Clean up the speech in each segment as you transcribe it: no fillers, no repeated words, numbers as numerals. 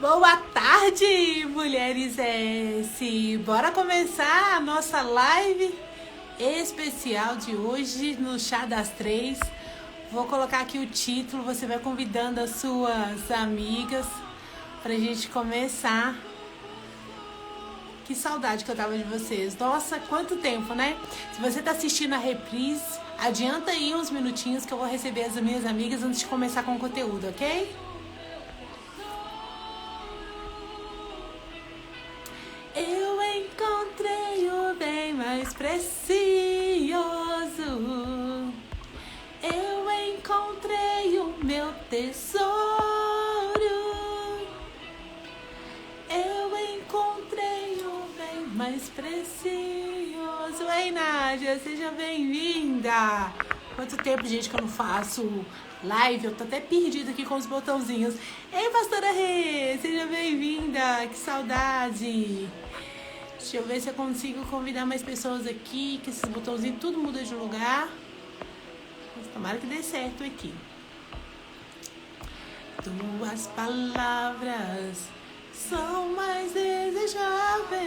Boa tarde, mulheres S! Bora começar a nossa live especial de hoje no Chá das Três. Vou colocar aqui o título, você vai convidando as suas amigas pra gente começar. Que saudade que eu tava de vocês. Nossa, quanto tempo, né? Se você tá assistindo a reprise, adianta aí uns minutinhos que eu vou receber as minhas amigas antes de começar com o conteúdo, ok? Eu encontrei o bem mais precioso. Eu encontrei o meu tesouro. Eu encontrei o bem mais precioso. Ei, Nádia, seja bem-vinda. Quanto tempo, gente, que eu não faço live? Eu tô até perdida aqui com os botãozinhos. Ei, pastora Rê, seja bem-vinda. Que saudade. Deixa eu ver se eu consigo convidar mais pessoas aqui, que esses botãozinhos tudo muda de lugar. Mas tomara que dê certo aqui. Tuas palavras são mais desejáveis.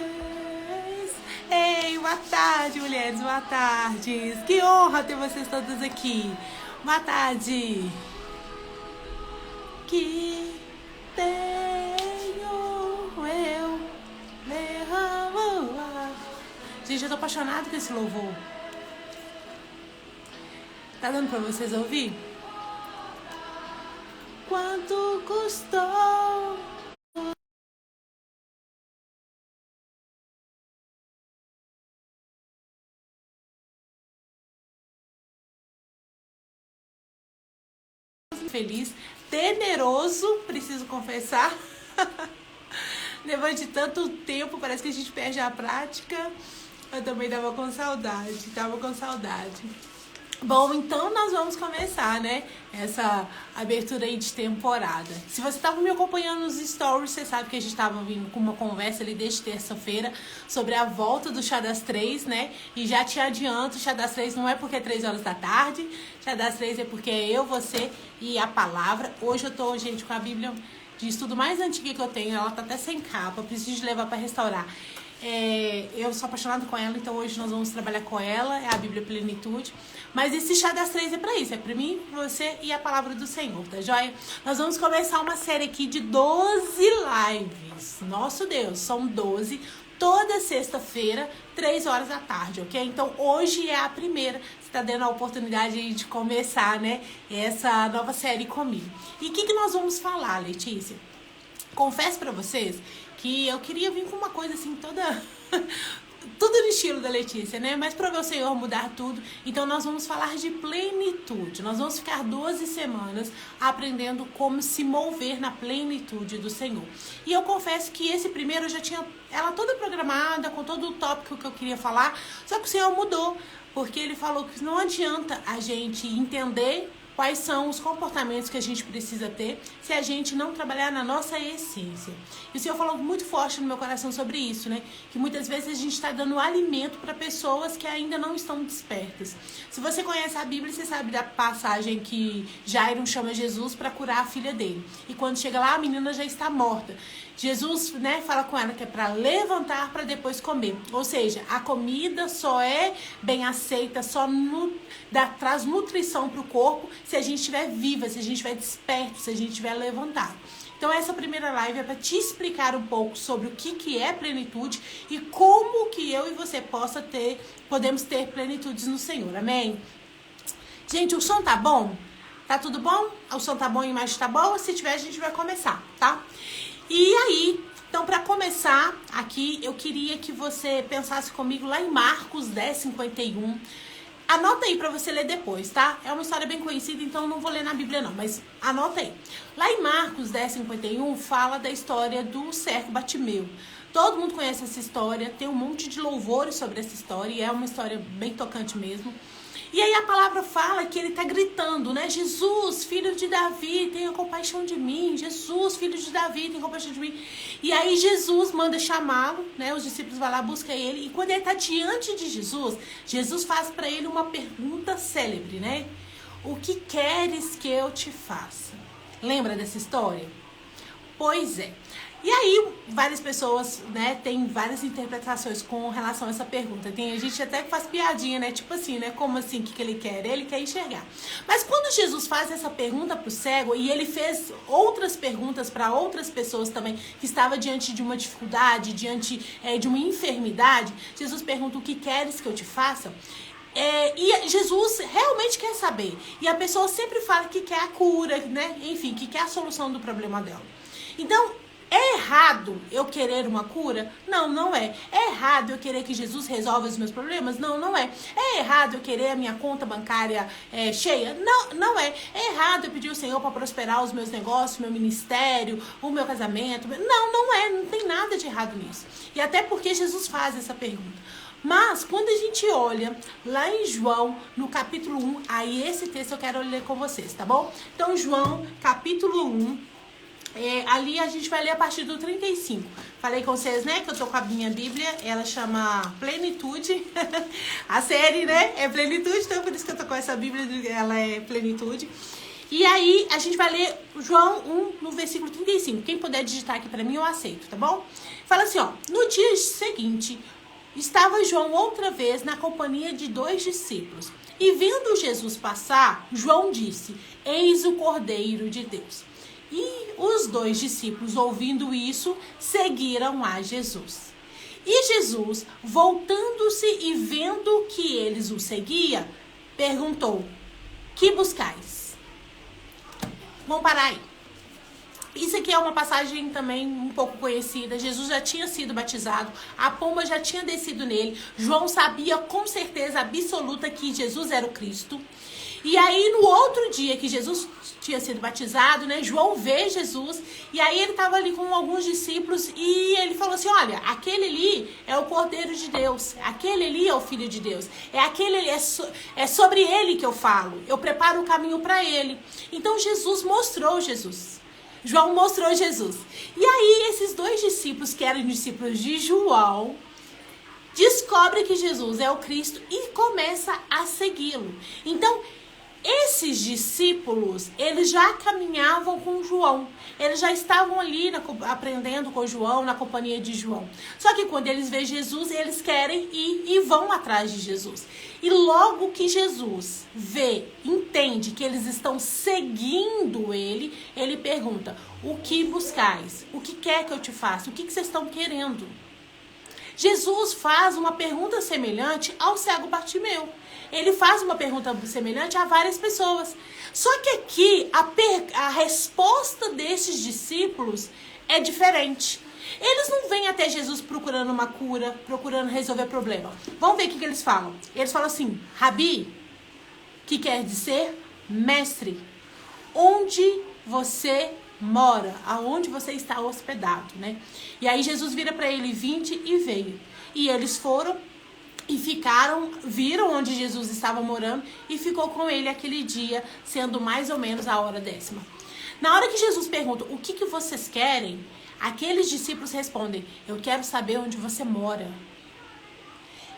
Ei, boa tarde, mulheres, boa tarde. Que honra ter vocês todas aqui. Boa tarde. Que tenho eu derramo. Gente, eu tô apaixonada com esse louvor. Tá dando pra vocês ouvir? Quanto custou? Feliz, temeroso, preciso confessar. Depois de tanto tempo, parece que a gente perde a prática. Eu também tava com saudade. Bom, então nós vamos começar, né? Essa abertura aí de temporada. Se você estava me acompanhando nos stories, você sabe que a gente estava vindo com uma conversa ali desde terça-feira sobre a volta do Chá das Três, né? E já te adianto, o Chá das Três não é porque é 3 horas da tarde. Chá das Três é porque é eu, você e a palavra. Hoje eu tô, gente, com a Bíblia de estudo mais antiga que eu tenho. Ela tá até sem capa, preciso de levar para restaurar. Eu sou apaixonada com ela, então hoje nós vamos trabalhar com ela, é a Bíblia Plenitude. Mas esse Chá das Três é pra isso, é pra mim, você e a palavra do Senhor, tá joia? Nós vamos começar uma série aqui de 12 lives. Nosso Deus, são 12, toda sexta-feira, 3 horas da tarde, ok? Então hoje é a primeira, você tá dando a oportunidade de começar, né, essa nova série comigo. E o que nós vamos falar, Letícia? Confesso pra vocês que eu queria vir com uma coisa assim toda... tudo no estilo da Letícia, né? Mas para ver o Senhor mudar tudo, então nós vamos falar de plenitude. Nós vamos ficar 12 semanas aprendendo como se mover na plenitude do Senhor. E eu confesso que esse primeiro eu já tinha ela toda programada, com todo o tópico que eu queria falar, só que o Senhor mudou, porque Ele falou que não adianta a gente entender quais são os comportamentos que a gente precisa ter se a gente não trabalhar na nossa essência. E o Senhor falou muito forte no meu coração sobre isso, né? Que muitas vezes a gente está dando alimento para pessoas que ainda não estão despertas. Se você conhece a Bíblia, você sabe da passagem que Jairo chama Jesus para curar a filha dele. E quando chega lá, a menina já está morta. Jesus, né, fala com ela que é para levantar para depois comer. Ou seja, a comida só é bem aceita, só traz nutrição para o corpo se a gente estiver viva, se a gente estiver desperto, se a gente estiver levantado. Então essa primeira live é para te explicar um pouco sobre o que é plenitude e como que eu e você podemos ter plenitudes no Senhor. Amém? Gente, o som tá bom? Tá tudo bom? O som tá bom e a imagem tá boa? Se tiver, a gente vai começar, tá? E aí, então para começar aqui, eu queria que você pensasse comigo lá em Marcos 10:51. Anota aí para você ler depois, tá? É uma história bem conhecida, então não vou ler na Bíblia não, mas anota aí. Lá em Marcos 10:51 fala da história do cego Bartimeu. Todo mundo conhece essa história, tem um monte de louvores sobre essa história e é uma história bem tocante mesmo. E aí a palavra fala que ele tá gritando, né? Jesus, filho de Davi, tenha compaixão de mim. Jesus, filho de Davi, tenha compaixão de mim. E aí Jesus manda chamá-lo, né? Os discípulos vão lá, buscam ele. E quando ele tá diante de Jesus, Jesus faz para ele uma pergunta célebre, né? O que queres que eu te faça? Lembra dessa história? Pois é. E aí, várias pessoas, né, têm várias interpretações com relação a essa pergunta. Tem gente até que faz piadinha, né? Tipo assim, né? Como assim? O que ele quer? Ele quer enxergar. Mas quando Jesus faz essa pergunta pro cego, e ele fez outras perguntas para outras pessoas também, que estavam diante de uma dificuldade, diante de uma enfermidade, Jesus pergunta: o que queres que eu te faça? E Jesus realmente quer saber. E a pessoa sempre fala que quer a cura, né? Enfim, que quer a solução do problema dela. Então, é errado eu querer uma cura? Não, não é. É errado eu querer que Jesus resolva os meus problemas? Não, não é. É errado eu querer a minha conta bancária cheia? Não, não é. É errado eu pedir ao Senhor para prosperar os meus negócios, meu ministério, o meu casamento? Não, não é. Não tem nada de errado nisso. E até porque Jesus faz essa pergunta. Mas, quando a gente olha lá em João, no capítulo 1, aí esse texto eu quero ler com vocês, tá bom? Então, João, capítulo 1, ali a gente vai ler a partir do 35. Falei com vocês, né, que eu tô com a minha Bíblia, ela chama Plenitude. A série, né, é Plenitude, então por isso que eu tô com essa Bíblia, ela é Plenitude. E aí, a gente vai ler João 1, no versículo 35. Quem puder digitar aqui pra mim, eu aceito, tá bom? Fala assim, ó: no dia seguinte, estava João outra vez na companhia de 2 discípulos. E vendo Jesus passar, João disse: eis o Cordeiro de Deus. E os 2 discípulos, ouvindo isso, seguiram a Jesus. E Jesus, voltando-se e vendo que eles o seguiam, perguntou: que buscais? Vamos parar aí. Isso aqui é uma passagem também um pouco conhecida. Jesus já tinha sido batizado, a pomba já tinha descido nele. João sabia com certeza absoluta que Jesus era o Cristo. E aí, no outro dia que Jesus tinha sido batizado, né, João vê Jesus, e aí ele estava ali com alguns discípulos, e ele falou assim: olha, aquele ali é o Cordeiro de Deus, aquele ali é o Filho de Deus, é sobre ele que eu falo, eu preparo o caminho para ele. Então, João mostrou Jesus. E aí, esses 2 discípulos, que eram discípulos de João, descobrem que Jesus é o Cristo e começa a segui-lo. Então, esses discípulos, eles já caminhavam com João. Eles já estavam ali aprendendo com João, na companhia de João. Só que quando eles veem Jesus, eles querem ir e vão atrás de Jesus. E logo que Jesus entende que eles estão seguindo ele, ele pergunta: o que buscais? O que quer que eu te faça? O que vocês estão querendo? Jesus faz uma pergunta semelhante ao cego Bartimeu. Ele faz uma pergunta semelhante a várias pessoas. Só que aqui a resposta desses discípulos é diferente. Eles não vêm até Jesus procurando uma cura, procurando resolver problema. Vamos ver o que eles falam. Eles falam assim: Rabi, que quer dizer mestre, onde você mora, aonde você está hospedado, né? E aí Jesus vira para ele: vinde e veio. E eles foram e viram onde Jesus estava morando e ficou com ele aquele dia, sendo mais ou menos a hora 10ª. Na hora que Jesus pergunta: o que vocês querem? Aqueles discípulos respondem: eu quero saber onde você mora.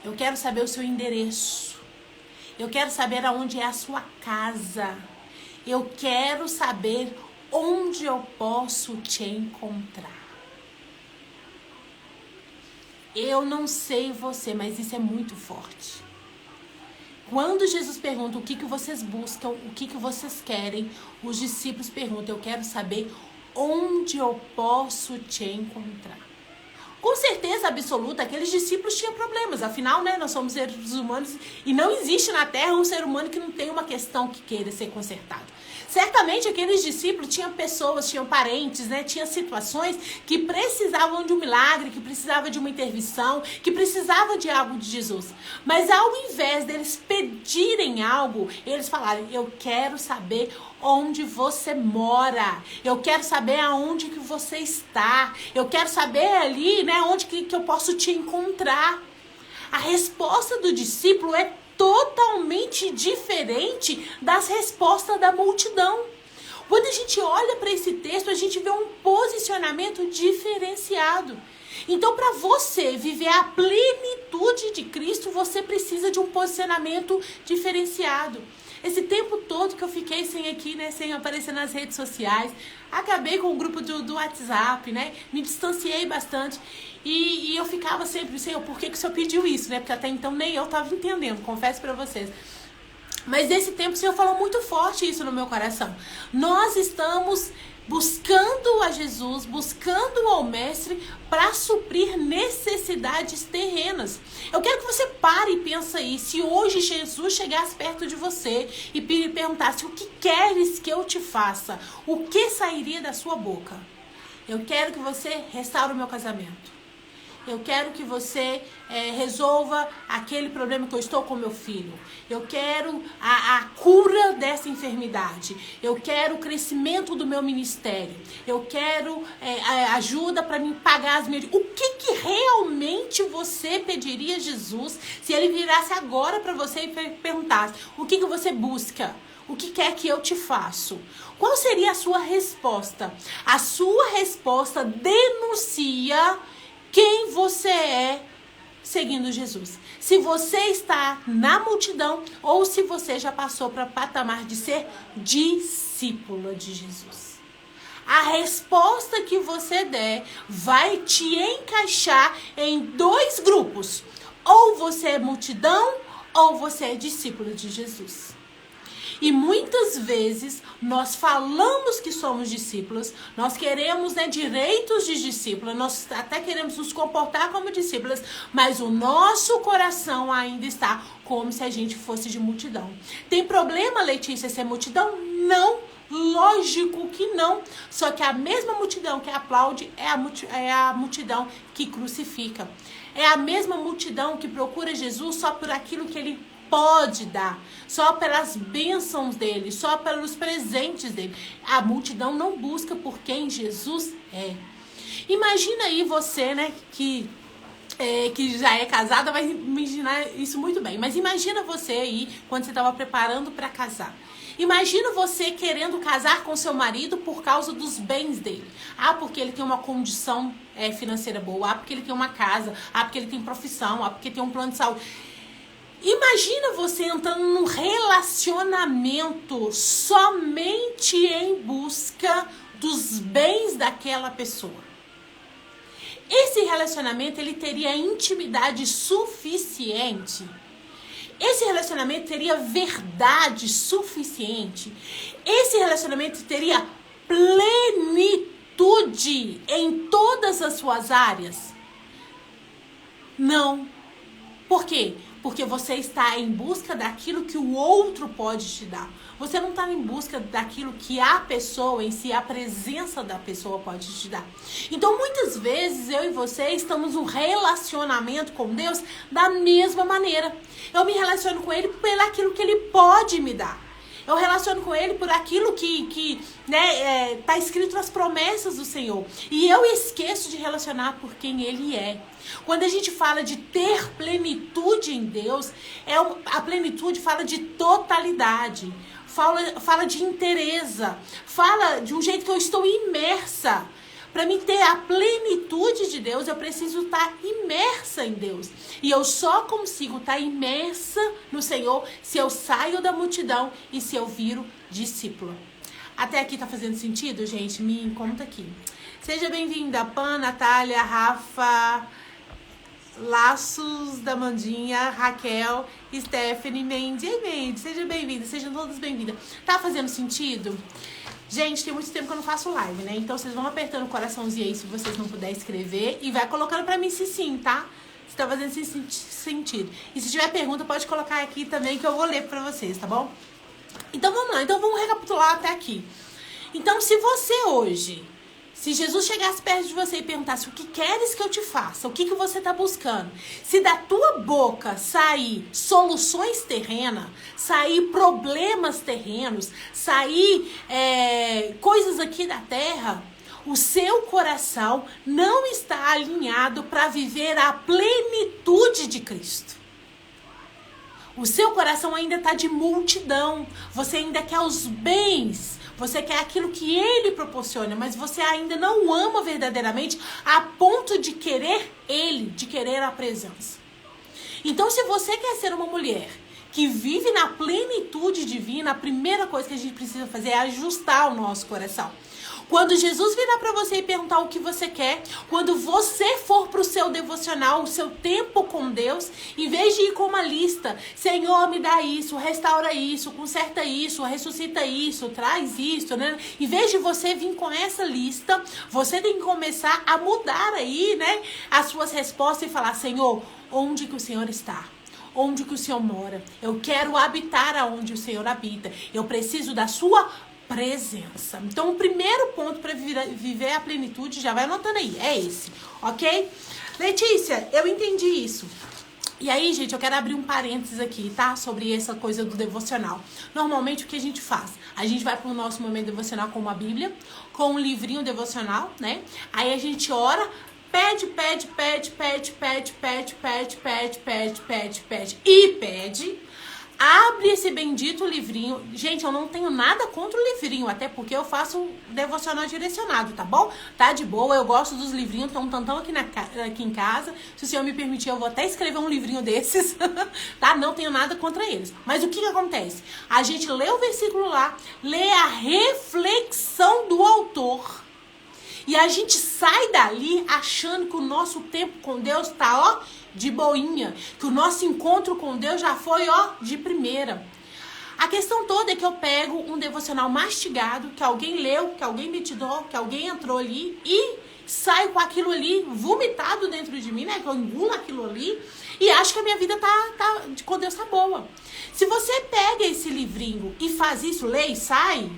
Eu quero saber o seu endereço. Eu quero saber aonde é a sua casa. Eu quero saber onde eu posso te encontrar. Eu não sei você, mas isso é muito forte. Quando Jesus pergunta: o que vocês buscam, o que vocês querem, os discípulos perguntam: eu quero saber onde eu posso te encontrar. Com certeza absoluta, aqueles discípulos tinham problemas. Afinal, né, nós somos seres humanos e não existe na Terra um ser humano que não tenha uma questão que queira ser consertado. Certamente aqueles discípulos tinham pessoas, tinham parentes, né? Tinham situações que precisavam de um milagre, que precisavam de uma intervenção, que precisavam de algo de Jesus. Mas ao invés deles pedirem algo, eles falaram: eu quero saber onde você mora. Eu quero saber aonde que você está. Eu quero saber ali, né, onde que eu posso te encontrar. A resposta do discípulo é totalmente diferente das respostas da multidão. Quando a gente olha para esse texto, a gente vê um posicionamento diferenciado. Então, para você viver a plenitude de Cristo, você precisa de um posicionamento diferenciado. Esse tempo todo que eu fiquei sem aparecer nas redes sociais, acabei com o grupo do WhatsApp, né? Me distanciei bastante e eu ficava sempre, Senhor, por que o Senhor pediu isso, né? Porque até então nem eu estava entendendo, confesso para vocês. Mas nesse tempo o Senhor falou muito forte isso no meu coração. Nós estamos buscando a Jesus, buscando ao Mestre para suprir necessidades terrenas. Eu quero que você pare e pense aí, se hoje Jesus chegasse perto de você e perguntasse: o que queres que eu te faça? O que sairia da sua boca? Eu quero que você restaure o meu casamento. Eu quero que você resolva aquele problema que eu estou com meu filho. Eu quero a cura dessa enfermidade. Eu quero o crescimento do meu ministério. Eu quero ajuda para me pagar as minhas... O que realmente você pediria a Jesus se ele virasse agora para você e perguntasse: o que você busca? O que quer que eu te faço? Qual seria a sua resposta? A sua resposta denuncia quem você é seguindo Jesus. Se você está na multidão ou se você já passou para o patamar de ser discípula de Jesus. A resposta que você der vai te encaixar em 2 grupos. Ou você é multidão ou você é discípulo de Jesus. E muitas vezes nós falamos que somos discípulos, nós queremos direitos de discípula, nós até queremos nos comportar como discípulas, mas o nosso coração ainda está como se a gente fosse de multidão. Tem problema, Letícia, ser multidão? Não, lógico que não. Só que a mesma multidão que aplaude é a multidão que crucifica. É a mesma multidão que procura Jesus só por aquilo que ele pode dar, só pelas bênçãos dele, só pelos presentes dele. A multidão não busca por quem Jesus é. Imagina aí você, né, que já é casada, vai imaginar isso muito bem. Mas imagina você aí, quando você estava preparando para casar. Imagina você querendo casar com seu marido por causa dos bens dele. Ah, porque ele tem uma condição financeira boa. Ah, porque ele tem uma casa. Ah, porque ele tem profissão. Ah, porque tem um plano de saúde. Imagina você entrando num relacionamento somente em busca dos bens daquela pessoa. Esse relacionamento, ele teria intimidade suficiente? Esse relacionamento teria verdade suficiente? Esse relacionamento teria plenitude em todas as suas áreas? Não. Por quê? Porque você está em busca daquilo que o outro pode te dar. Você não está em busca daquilo que a pessoa em si, a presença da pessoa pode te dar. Então, muitas vezes, eu e você estamos num relacionamento com Deus da mesma maneira. Eu me relaciono com Ele pelo aquilo que Ele pode me dar. Eu relaciono com Ele por aquilo que tá escrito nas promessas do Senhor. E eu esqueço de relacionar por quem Ele é. Quando a gente fala de ter plenitude em Deus, a plenitude fala de totalidade, fala de inteireza, fala de um jeito que eu estou imersa. Para mim ter a plenitude de Deus, eu preciso estar imersa em Deus. E eu só consigo estar imersa no Senhor se eu saio da multidão e se eu viro discípula. Até aqui tá fazendo sentido, gente? Me conta aqui. Seja bem-vinda, Pan, Natália, Rafa, Laços da Mandinha, Raquel, Stephanie, Mendy. Seja bem-vinda, sejam todas bem-vindas. Tá fazendo sentido? Gente, tem muito tempo que eu não faço live, né? Então vocês vão apertando o coraçãozinho aí se vocês não puderem escrever. E vai colocando pra mim se sim, tá? Se tá fazendo sentido. E se tiver pergunta, pode colocar aqui também que eu vou ler pra vocês, tá bom? Então vamos lá, então vamos recapitular até aqui. Então se você hoje, se Jesus chegasse perto de você e perguntasse: o que queres que eu te faça? O que você está buscando? Se da tua boca sair soluções terrenas, sair problemas terrenos, sair coisas aqui da terra, o seu coração não está alinhado para viver a plenitude de Cristo. O seu coração ainda está de multidão. Você ainda quer os bens. Você quer aquilo que Ele proporciona, mas você ainda não ama verdadeiramente a ponto de querer Ele, de querer a presença. Então, se você quer ser uma mulher que vive na plenitude divina, a primeira coisa que a gente precisa fazer é ajustar o nosso coração. Quando Jesus virar para você e perguntar o que você quer, quando você for para o seu devocional, o seu tempo com Deus, em vez de ir com uma lista, Senhor, me dá isso, restaura isso, conserta isso, ressuscita isso, traz isso, né? Em vez de você vir com essa lista, você tem que começar a mudar aí, né, as suas respostas e falar, Senhor, onde que o Senhor está? Onde que o Senhor mora? Eu quero habitar aonde o Senhor habita. Eu preciso da sua presença. Então, o primeiro ponto para viver a plenitude, já vai anotando aí, é esse, ok? Letícia, eu entendi isso. E aí, gente, eu quero abrir um parênteses aqui, tá? Sobre essa coisa do devocional. Normalmente, o que a gente faz? A gente vai pro nosso momento devocional com uma Bíblia, com um livrinho devocional, né? Aí a gente ora, pede e pede. Abre esse bendito livrinho. Gente, eu não tenho nada contra o livrinho, até porque eu faço um devocional direcionado, tá bom? Tá de boa, eu gosto dos livrinhos, estão tantão aqui em casa. Se o senhor me permitir, eu vou até escrever um livrinho desses, tá? Não tenho nada contra eles. Mas o que acontece? A gente lê o versículo lá, lê a reflexão do autor, e a gente sai dali achando que o nosso tempo com Deus tá, ó, de boinha. Que o nosso encontro com Deus já foi, ó, de primeira. A questão toda é que eu pego um devocional mastigado, que alguém leu, que alguém meditou, que alguém entrou ali e saio com aquilo ali vomitado dentro de mim, né? Que eu engulo aquilo ali e acho que a minha vida com Deus tá boa. Se você pega esse livrinho e faz isso, lê e sai,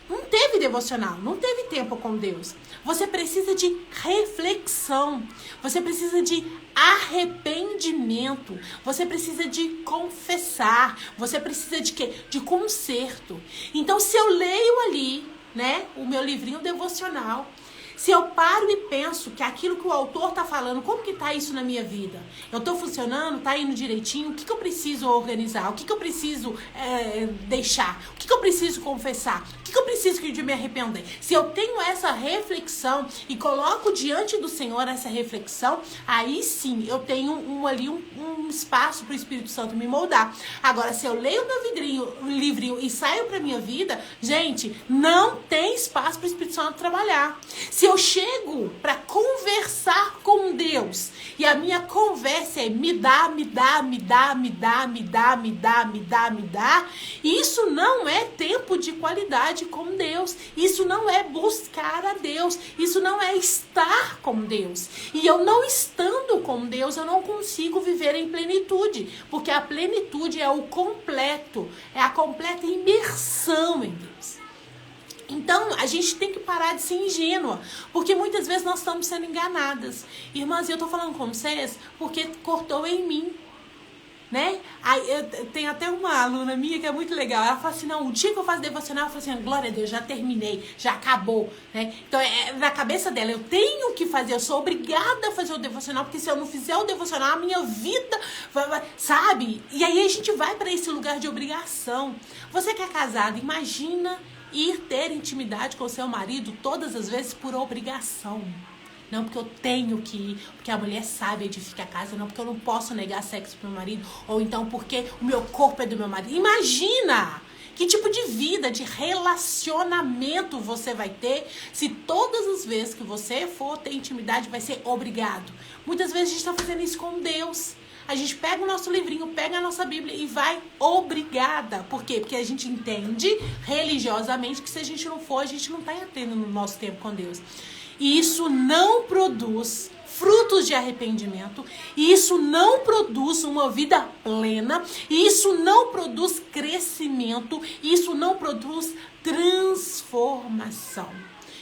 não teve devocional, não teve tempo com Deus. Você precisa de reflexão, você precisa de arrependimento, você precisa de confessar, você precisa de quê? De conserto. Então, se eu leio ali, né, o meu livrinho devocional, se eu paro e penso que aquilo que o autor tá falando, como que tá isso na minha vida? Eu tô funcionando? Tá indo direitinho? O que eu preciso organizar? O que eu preciso deixar? O que eu preciso confessar? O que eu preciso de me arrepender? Se eu tenho essa reflexão e coloco diante do Senhor essa reflexão, aí sim eu tenho um espaço pro Espírito Santo me moldar. Agora, se eu leio meu livrinho e saio pra minha vida, gente, não tem espaço pro Espírito Santo trabalhar. Se eu chego para conversar com Deus e a minha conversa é me dá, isso não é tempo de qualidade com Deus. Isso não é buscar a Deus. Isso não é estar com Deus. E eu não estando com Deus, eu não consigo viver em plenitude, porque a plenitude é o completo, é a completa imersão em Deus. Então, a gente tem que parar de ser ingênua, porque muitas vezes nós estamos sendo enganadas. Irmãs, eu tô falando com vocês porque cortou em mim, né? Aí, eu tenho até uma aluna minha que é muito legal. Ela fala assim, não, o dia que eu faço devocional, eu falo assim, glória a Deus, já terminei, já acabou, né? Então, na cabeça dela, eu tenho que fazer, eu sou obrigada a fazer o devocional, porque se eu não fizer o devocional, a minha vida, sabe? E aí a gente vai para esse lugar de obrigação. Você que é casado, imagina ir ter intimidade com seu marido todas as vezes por obrigação. Não porque eu tenho que ir, porque a mulher sabe edificar a casa, não porque eu não posso negar sexo pro meu marido, ou então porque o meu corpo é do meu marido. Imagina que tipo de vida, de relacionamento você vai ter se todas as vezes que você for ter intimidade vai ser obrigado. Muitas vezes a gente está fazendo isso com Deus. A gente pega o nosso livrinho, pega a nossa Bíblia e vai obrigada. Por quê? Porque a gente entende religiosamente que se a gente não for, a gente não está tendo no nosso tempo com Deus. E isso não produz frutos de arrependimento, e isso não produz uma vida plena, e isso não produz crescimento, e isso não produz transformação.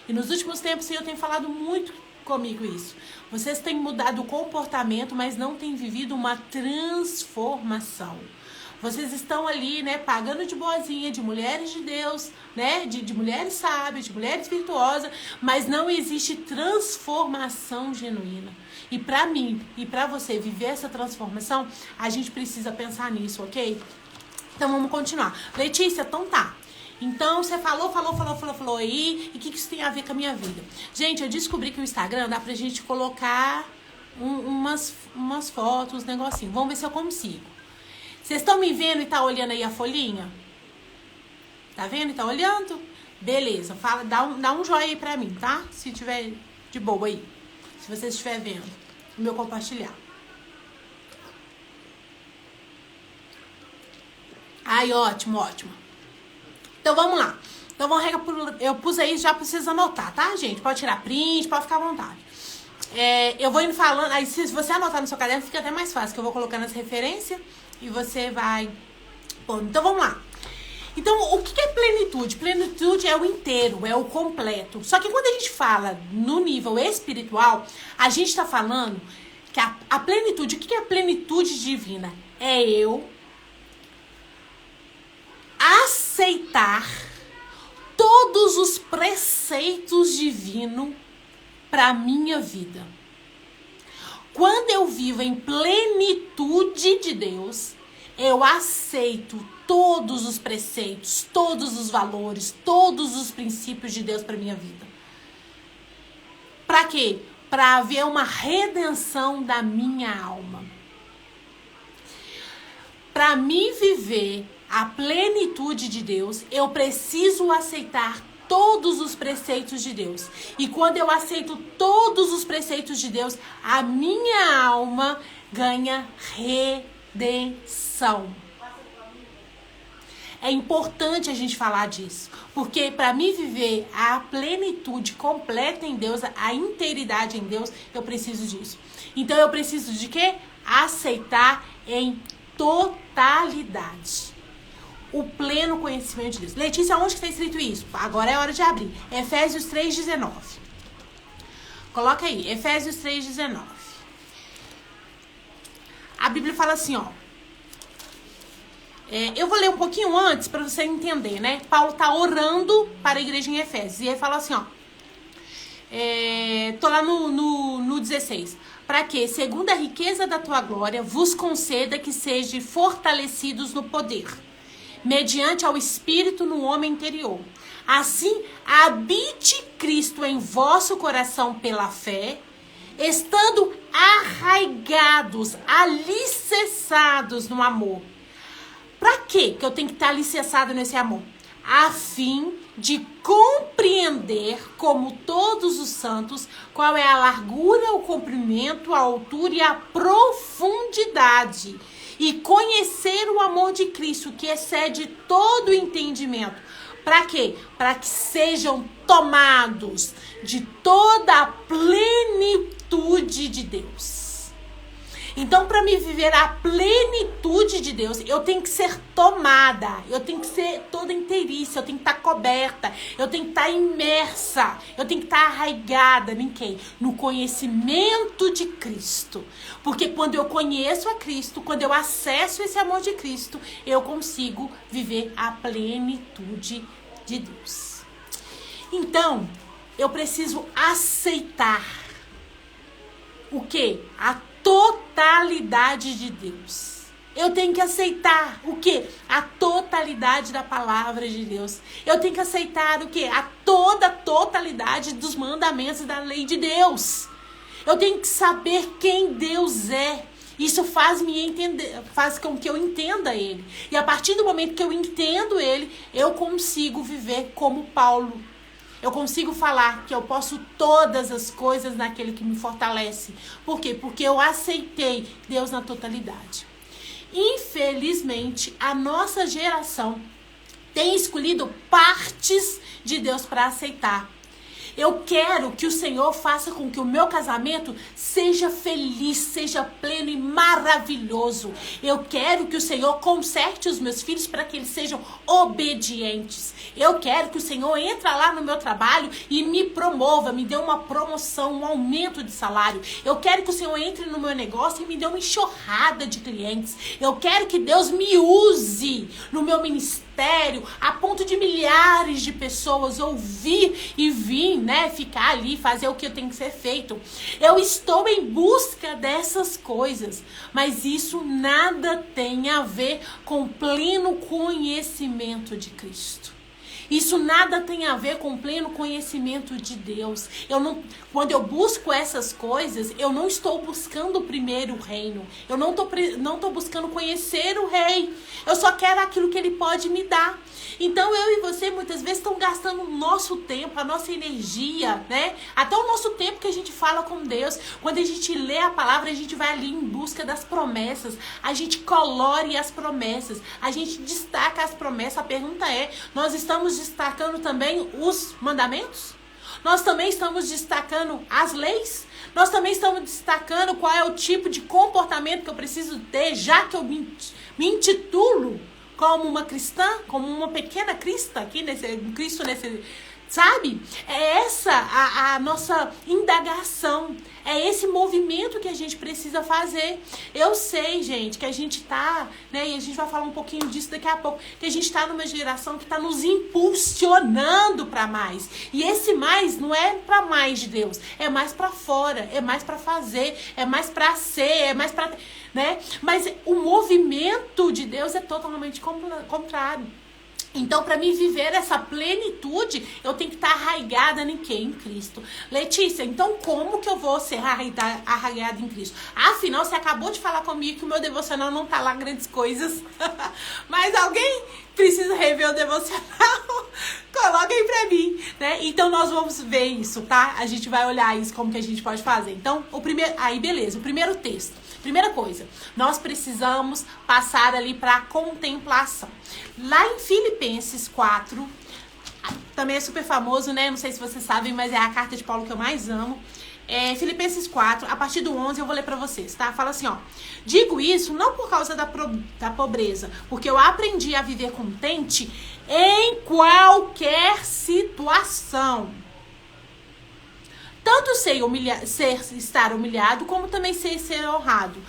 E nos últimos tempos eu tenho falado muito comigo isso. Vocês têm mudado o comportamento, mas não têm vivido uma transformação. Vocês estão ali, né, pagando de boazinha, de mulheres de Deus, né, de mulheres sábias, de mulheres virtuosas, mas não existe transformação genuína. E para mim e para você viver essa transformação, a gente precisa pensar nisso, ok? Então vamos continuar. Letícia, então tá. Então, você falou aí, e o que isso tem a ver com a minha vida? Gente, eu descobri que o Instagram dá pra gente colocar umas fotos, uns negocinhos. Vamos ver se eu consigo. Vocês estão me vendo e tá olhando aí a folhinha? Tá vendo e tá olhando? Beleza, fala, dá um joinha aí pra mim, tá? Se tiver de boa aí. Se vocês estiverem vendo o meu compartilhar. Ai, ótimo, ótimo. Então vamos lá. Então eu pus aí já pra vocês anotar, tá, gente? Pode tirar print, pode ficar à vontade. Eu vou indo falando, aí se você anotar no seu caderno fica até mais fácil, que eu vou colocando as referências e você vai... Bom, então vamos lá. Então, o que é plenitude? Plenitude é o inteiro, é o completo. Só que quando a gente fala no nível espiritual, a gente está falando que a plenitude, o que é a plenitude divina? É eu aceitar todos os preceitos divinos para a minha vida. Quando eu vivo em plenitude de Deus, eu aceito todos os preceitos, todos os valores, todos os princípios de Deus para minha vida. Para quê? Para haver uma redenção da minha alma. Para mim viver a plenitude de Deus, eu preciso aceitar todos os preceitos de Deus. E quando eu aceito todos os preceitos de Deus, a minha alma ganha redenção. É importante a gente falar disso, porque para mim viver a plenitude completa em Deus, a inteiridade em Deus, eu preciso disso. Então eu preciso de quê? Aceitar em totalidade o pleno conhecimento de Deus. Letícia, onde que está escrito isso? Agora é hora de abrir. Efésios 3,19. Coloca aí, Efésios 3,19. A Bíblia fala assim, ó. Eu vou ler um pouquinho antes para você entender, né? Paulo tá orando para a igreja em Efésios. E ele fala assim, ó. Tô lá no 16. Para que, segundo a riqueza da tua glória, vos conceda que sejam fortalecidos no poder, mediante ao Espírito no homem interior. Assim, habite Cristo em vosso coração pela fé, estando arraigados, alicerçados no amor. Pra quê que eu tenho que estar alicerçado nesse amor? A fim de compreender, como todos os santos, qual é a largura, o comprimento, a altura e a profundidade, e conhecer o amor de Cristo, que excede todo o entendimento. Para quê? Para que sejam tomados de toda a plenitude de Deus. Então, para me viver a plenitude de Deus, eu tenho que ser tomada, eu tenho que ser toda inteiriça, eu tenho que estar coberta, eu tenho que estar imersa, eu tenho que estar arraigada em quem? No conhecimento de Cristo. Porque quando eu conheço a Cristo, quando eu acesso esse amor de Cristo, eu consigo viver a plenitude de Deus. Então, eu preciso aceitar o quê? A totalidade de Deus. Eu tenho que aceitar o quê? A totalidade da palavra de Deus. Eu tenho que aceitar o quê? A totalidade dos mandamentos da lei de Deus. Eu tenho que saber quem Deus é. Isso faz com que eu entenda Ele. E a partir do momento que eu entendo Ele, eu consigo viver como Paulo. Eu consigo falar que eu posso todas as coisas naquele que me fortalece. Por quê? Porque eu aceitei Deus na totalidade. Infelizmente, a nossa geração tem escolhido partes de Deus para aceitar. Eu quero que o Senhor faça com que o meu casamento seja feliz, seja pleno e maravilhoso. Eu quero que o Senhor conserte os meus filhos para que eles sejam obedientes. Eu quero que o Senhor entre lá no meu trabalho e me promova, me dê uma promoção, um aumento de salário. Eu quero que o Senhor entre no meu negócio e me dê uma enxurrada de clientes. Eu quero que Deus me use no meu ministério a ponto de milhares de pessoas ouvir e vir, né, ficar ali, fazer o que tem que ser feito. Eu estou em busca dessas coisas, mas isso nada tem a ver com pleno conhecimento de Cristo. Isso nada tem a ver com o pleno conhecimento de Deus. Quando eu busco essas coisas, eu não estou buscando primeiro o reino. Eu não tô buscando conhecer o rei. Eu só quero aquilo que ele pode me dar. Então eu e você muitas vezes estão gastando o nosso tempo, a nossa energia, né? Até o nosso tempo que a gente fala com Deus. Quando a gente lê a palavra, a gente vai ali em busca das promessas. A gente colore as promessas. A gente destaca as promessas. A pergunta é, nós estamos destacando também os mandamentos? Nós também estamos destacando as leis? Nós também estamos destacando qual é o tipo de comportamento que eu preciso ter, já que eu me intitulo como uma cristã, como uma pequena crista aqui Cristo nesse, sabe? É essa a nossa indagação. É esse movimento que a gente precisa fazer. Eu sei, gente, que a gente tá, né, e a gente vai falar um pouquinho disso daqui a pouco, que a gente tá numa geração que tá nos impulsionando para mais. E esse mais não é para mais de Deus, é mais para fora, é mais para fazer, é mais para ser, é mais para, né? Mas o movimento de Deus é totalmente contrário. Então, para mim viver essa plenitude, eu tenho que estar arraigada em quê? Em Cristo. Letícia, então como que eu vou ser arraigada em Cristo? Afinal, você acabou de falar comigo que o meu devocional não tá lá grandes coisas. Mas alguém precisa rever o devocional? Coloca aí pra mim, né? Então, nós vamos ver isso, tá? A gente vai olhar isso, como que a gente pode fazer. Então, aí beleza, o primeiro texto. Primeira coisa, nós precisamos passar ali para a contemplação. Lá em Filipenses 4, também é super famoso, né? Não sei se vocês sabem, mas é a carta de Paulo que eu mais amo. Filipenses 4, a partir do 11 eu vou ler para vocês, tá? Fala assim, ó. Digo isso não por causa da pobreza, porque eu aprendi a viver contente em qualquer situação. Tanto sei estar humilhado, como também sei ser honrado.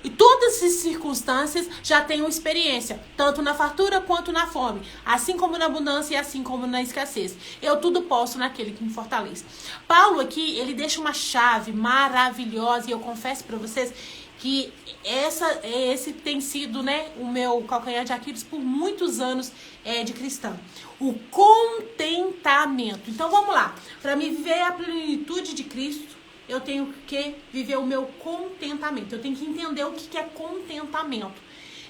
E todas as circunstâncias já tenho experiência, tanto na fartura quanto na fome, assim como na abundância e assim como na escassez. Eu tudo posso naquele que me fortalece. Paulo aqui, ele deixa uma chave maravilhosa, e eu confesso para vocês que esse tem sido, né, o meu calcanhar de Aquiles por muitos anos de cristã. O contentamento. Então vamos lá. Para me viver a plenitude de Cristo, eu tenho que viver o meu contentamento. Eu tenho que entender o que é contentamento.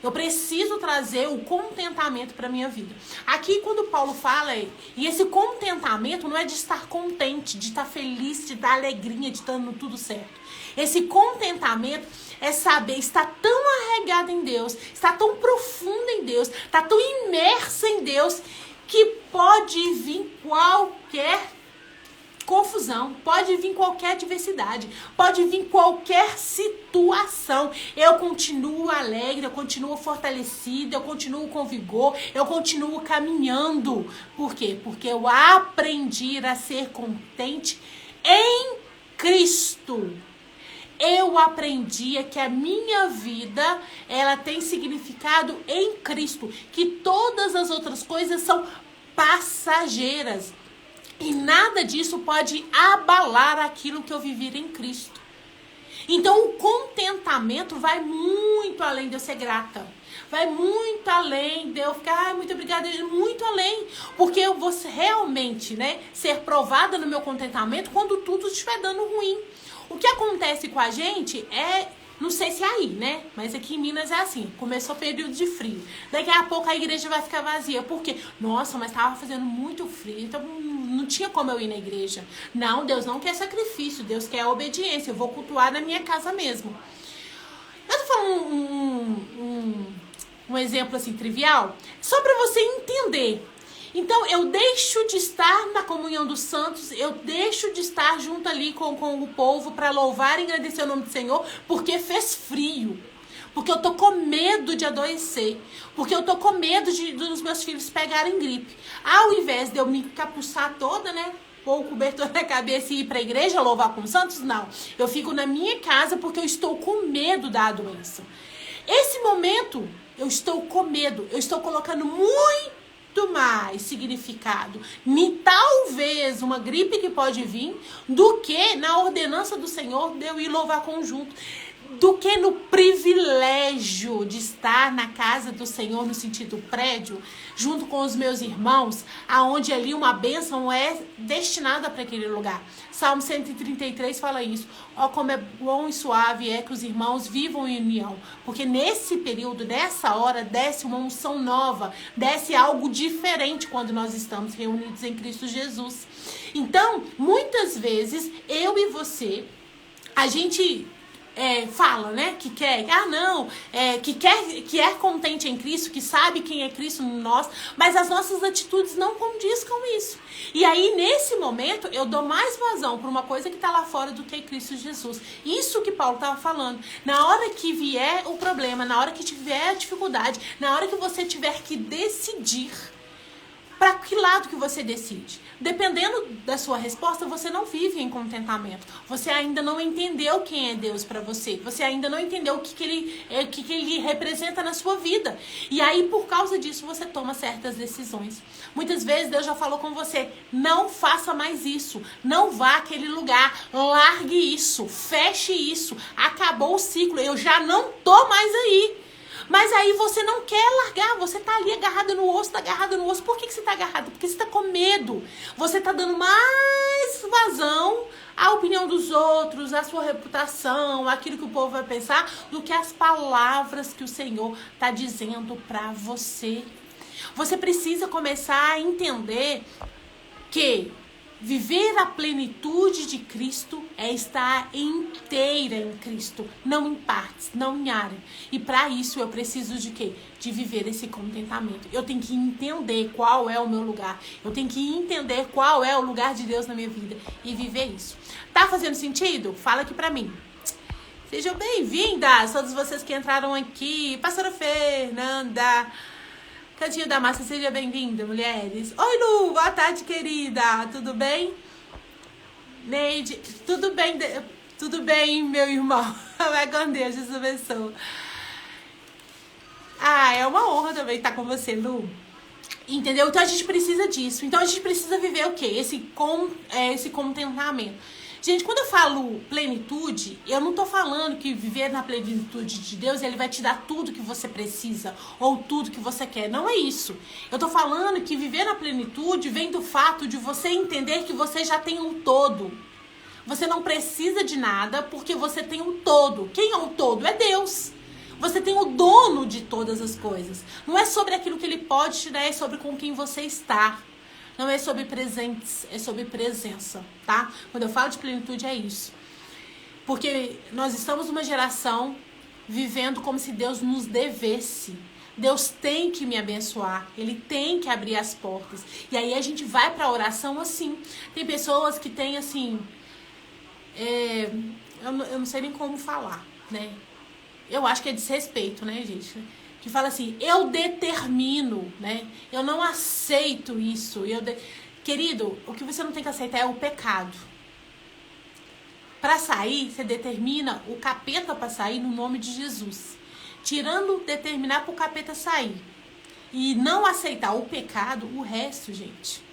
Eu preciso trazer o contentamento para minha vida. Aqui, quando Paulo fala, e esse contentamento não é de estar contente, de estar feliz, de dar alegria, de estar dando tudo certo. Esse contentamento é saber, está tão arraigado em Deus, está tão profundo em Deus, está tão imerso em Deus, que pode vir qualquer confusão, pode vir qualquer adversidade, pode vir qualquer situação. Eu continuo alegre, eu continuo fortalecida, eu continuo com vigor, eu continuo caminhando. Por quê? Porque eu aprendi a ser contente em Cristo. Eu aprendi que a minha vida, ela tem significado em Cristo, que todas as outras coisas são passageiras. E nada disso pode abalar aquilo que eu vivi em Cristo. Então, o contentamento vai muito além de eu ser grata. Vai muito além de eu ficar, muito obrigada, muito além. Porque eu vou realmente, né, ser provada no meu contentamento quando tudo estiver dando ruim. O que acontece com a gente não sei se é aí, né? Mas aqui em Minas é assim, começou o período de frio. Daqui a pouco a igreja vai ficar vazia. Por quê? Nossa, mas estava fazendo muito frio, então não tinha como eu ir na igreja. Não, Deus não quer sacrifício, Deus quer obediência. Eu vou cultuar na minha casa mesmo. Eu tô falando um exemplo assim trivial, só para você entender. Então, eu deixo de estar na comunhão dos santos, eu deixo de estar junto ali com o povo para louvar e agradecer o nome do Senhor, porque fez frio, porque eu tô com medo de adoecer, porque eu tô com medo dos meus filhos pegarem gripe. Ao invés de eu me encapuçar toda, né, pôr o cobertor na cabeça e ir para a igreja louvar com os santos, não. Eu fico na minha casa porque eu estou com medo da doença. Esse momento, eu estou com medo, eu estou colocando muito mais significado talvez uma gripe que pode vir do que na ordenança do Senhor de eu ir louvar conjunto. do que no privilégio de estar na casa do Senhor, no sentido prédio, junto com os meus irmãos, aonde ali uma bênção é destinada para aquele lugar. Salmo 133 fala isso. Ó, como é bom e suave é que os irmãos vivam em união. Porque nesse período, nessa hora, desce uma unção nova, desce algo diferente quando nós estamos reunidos em Cristo Jesus. Então, muitas vezes, eu e você, a gente fala, né, que quer, que é contente em Cristo, que sabe quem é Cristo em nós, mas as nossas atitudes não condiz com isso. E aí, nesse momento, eu dou mais vazão para uma coisa que está lá fora do que Cristo Jesus. Isso que Paulo estava falando. Na hora que vier o problema, na hora que tiver a dificuldade, na hora que você tiver que decidir, para que lado que você decide? Dependendo da sua resposta, você não vive em contentamento. Você ainda não entendeu quem é Deus para você. Você ainda não entendeu o que ele representa na sua vida. E aí, por causa disso, você toma certas decisões. Muitas vezes, Deus já falou com você, não faça mais isso. Não vá àquele lugar. Largue isso. Feche isso. Acabou o ciclo. Eu já não tô mais aí. Mas aí você não quer largar, você tá ali agarrado no osso, Por que você tá agarrado? Porque você tá com medo. Você tá dando mais vazão à opinião dos outros, à sua reputação, aquilo que o povo vai pensar, do que as palavras que o Senhor tá dizendo pra você. Você precisa começar a entender que viver a plenitude de Cristo é estar inteira em Cristo, não em partes, não em área. E para isso eu preciso de quê? De viver esse contentamento. Eu tenho que entender qual é o meu lugar. Eu tenho que entender qual é o lugar de Deus na minha vida e viver isso. Tá fazendo sentido? Fala aqui pra mim. Sejam bem-vindas, todos vocês que entraram aqui. Pastora Fernanda, Cantinho da Massa, seja bem-vinda, mulheres. Oi, Lu, boa tarde, querida. Tudo bem? Neide, tudo bem, meu irmão. Vai com Deus, Jesus abençoe. É uma honra também estar com você, Lu. Entendeu? Então a gente precisa disso. Então a gente precisa viver o quê? Esse contentamento. Gente, quando eu falo plenitude, eu não tô falando que viver na plenitude de Deus, ele vai te dar tudo que você precisa ou tudo que você quer. Não é isso. Eu tô falando que viver na plenitude vem do fato de você entender que você já tem um todo. Você não precisa de nada porque você tem um todo. Quem é o todo? É Deus. Você tem o dono de todas as coisas. Não é sobre aquilo que ele pode te dar, é sobre com quem você está. Não é sobre presentes, é sobre presença, tá? Quando eu falo de plenitude é isso. Porque nós estamos numa geração vivendo como se Deus nos devesse. Deus tem que me abençoar, Ele tem que abrir as portas. E aí a gente vai pra oração assim. Tem pessoas que têm assim... eu não sei nem como falar, né? Eu acho que é desrespeito, né, gente? Que fala assim, eu determino, né? Eu não aceito isso. Querido, o que você não tem que aceitar é o pecado. Para sair, você determina o capeta para sair no nome de Jesus. Determinar para o capeta sair. E não aceitar o pecado, o resto, gente.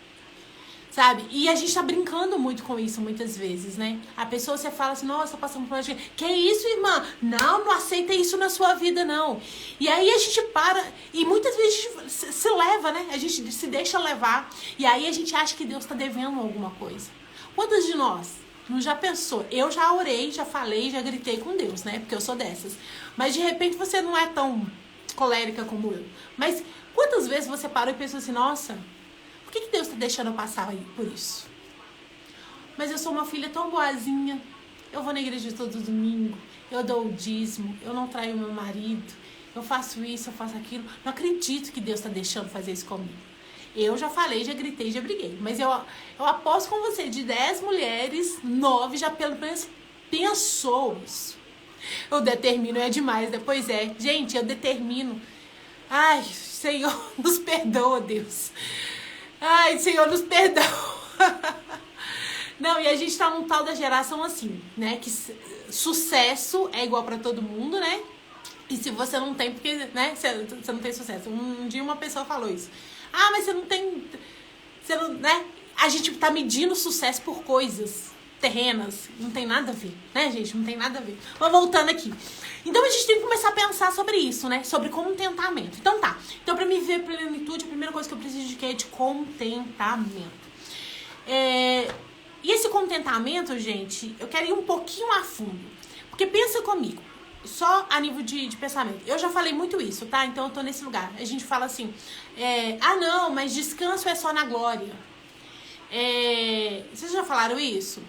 Sabe? E a gente tá brincando muito com isso muitas vezes, né? A pessoa, você fala assim, nossa, passando por uma... Que isso, irmã? Não aceita isso na sua vida, não. E aí a gente para, e muitas vezes a gente se leva, né? A gente se deixa levar. E aí a gente acha que Deus tá devendo alguma coisa. Quantas de nós não já pensou? Eu já orei, já falei, já gritei com Deus, né? Porque eu sou dessas. Mas de repente você não é tão colérica como eu. Mas quantas vezes você parou e pensou assim, nossa... Por que Deus está deixando eu passar aí por isso? Mas eu sou uma filha tão boazinha. Eu vou na igreja todo domingo. Eu dou o dízimo. Eu não traio meu marido. Eu faço isso, eu faço aquilo. Não acredito que Deus está deixando fazer isso comigo. Eu já falei, já gritei, já briguei. Mas eu aposto com você, de 10 mulheres, 9 já pelo menos pensou isso. Eu determino, é demais. Depois gente, eu determino. Ai, Senhor, nos perdoa, Deus. Ai, Senhor, nos perdoa. Não, e a gente tá num tal da geração assim, né? Que sucesso é igual pra todo mundo, né? E se você não tem, porque, né? Você não tem sucesso. Um dia uma pessoa falou isso. Mas você não tem... Você não, né? A gente tá medindo sucesso por coisas. terrenas. Não tem nada a ver, né, gente? Não tem nada a ver. Mas voltando aqui. Então a gente tem que começar a pensar sobre isso, né? Sobre contentamento. Então tá. Então pra me viver plenitude, a primeira coisa que eu preciso de quê? É de contentamento. E esse contentamento, gente, eu quero ir um pouquinho a fundo. Porque pensa comigo, só a nível de pensamento. Eu já falei muito isso, tá? Então eu tô nesse lugar. A gente fala assim, não, mas descanso é só na glória. Vocês já falaram isso?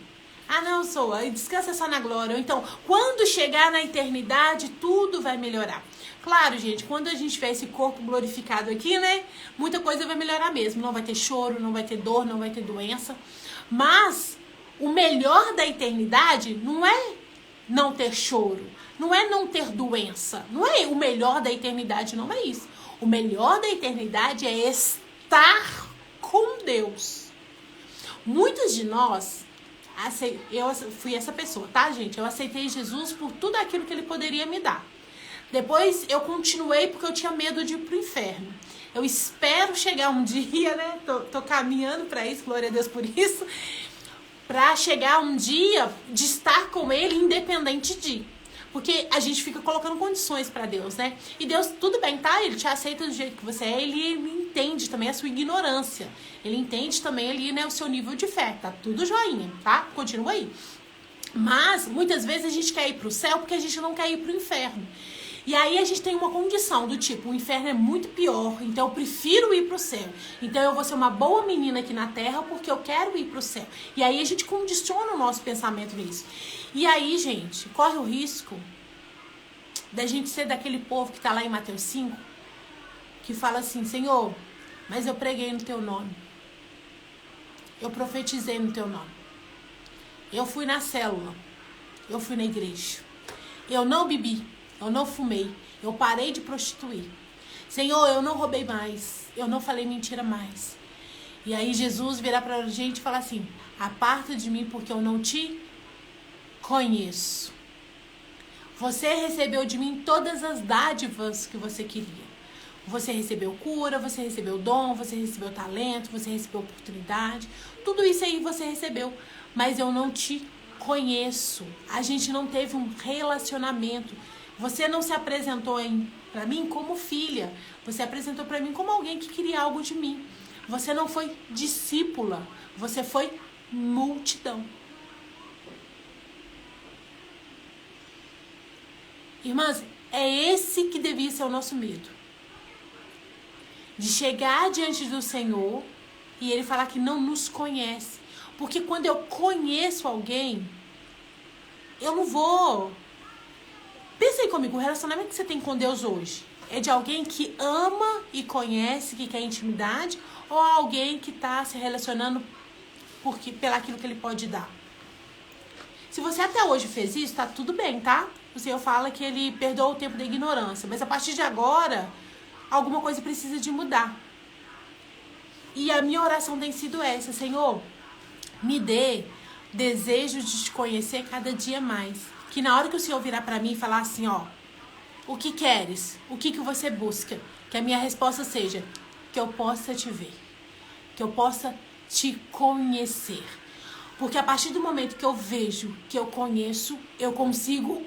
Não, descanso é só na glória. Ou então, quando chegar na eternidade, tudo vai melhorar. Claro, gente, quando a gente tiver esse corpo glorificado aqui, né? Muita coisa vai melhorar mesmo. Não vai ter choro, não vai ter dor, não vai ter doença. Mas o melhor da eternidade não é não ter choro, não é não ter doença. Não é o melhor da eternidade, não é isso. O melhor da eternidade é estar com Deus. Muitos de nós, eu fui essa pessoa, tá, gente? Eu aceitei Jesus por tudo aquilo que ele poderia me dar. Depois eu continuei porque eu tinha medo de ir pro inferno. Eu espero chegar um dia, né? Tô caminhando pra isso, glória a Deus por isso. Pra chegar um dia de estar com ele independente de. Porque a gente fica colocando condições pra Deus, né? E Deus, tudo bem, tá? Ele te aceita do jeito que você é. Ele entende também a sua ignorância. Ele entende também ali, né, o seu nível de fé. Tá tudo joinha, tá? Continua aí. Mas, muitas vezes a gente quer ir pro céu porque a gente não quer ir pro inferno. E aí a gente tem uma condição do tipo, o inferno é muito pior, então eu prefiro ir pro céu. Então eu vou ser uma boa menina aqui na terra porque eu quero ir pro céu. E aí a gente condiciona o nosso pensamento nisso. E aí, gente, corre o risco da gente ser daquele povo que tá lá em Mateus 5, que fala assim, Senhor, mas eu preguei no teu nome. Eu profetizei no teu nome. Eu fui na célula. Eu fui na igreja. Eu não bebi. Eu não fumei. Eu parei de prostituir. Senhor, eu não roubei mais. Eu não falei mentira mais. E aí Jesus virá pra gente e falar assim, aparta de mim porque eu não te conheço. Você recebeu de mim todas as dádivas que você queria. Você recebeu cura, você recebeu dom, você recebeu talento, você recebeu oportunidade. Tudo isso aí você recebeu. Mas eu não te conheço. A gente não teve um relacionamento. Você não se apresentou para mim como filha. Você apresentou para mim como alguém que queria algo de mim. Você não foi discípula. Você foi multidão. Irmãs, é esse que devia ser o nosso medo. De chegar diante do Senhor e Ele falar que não nos conhece. Porque quando eu conheço alguém, eu não vou... Pensa aí comigo, o relacionamento que você tem com Deus hoje é de alguém que ama e conhece, que quer intimidade, ou alguém que está se relacionando pelaquilo que Ele pode dar? Se você até hoje fez isso, tá tudo bem, tá? O Senhor fala que Ele perdoa o tempo da ignorância, mas a partir de agora, alguma coisa precisa de mudar. E a minha oração tem sido essa, Senhor, me dê desejo de te conhecer cada dia mais. Que na hora que o Senhor virar pra mim e falar assim, ó, o que queres? O que você busca? Que a minha resposta seja, que eu possa te ver. Que eu possa te conhecer. Porque a partir do momento que eu vejo, que eu conheço, eu consigo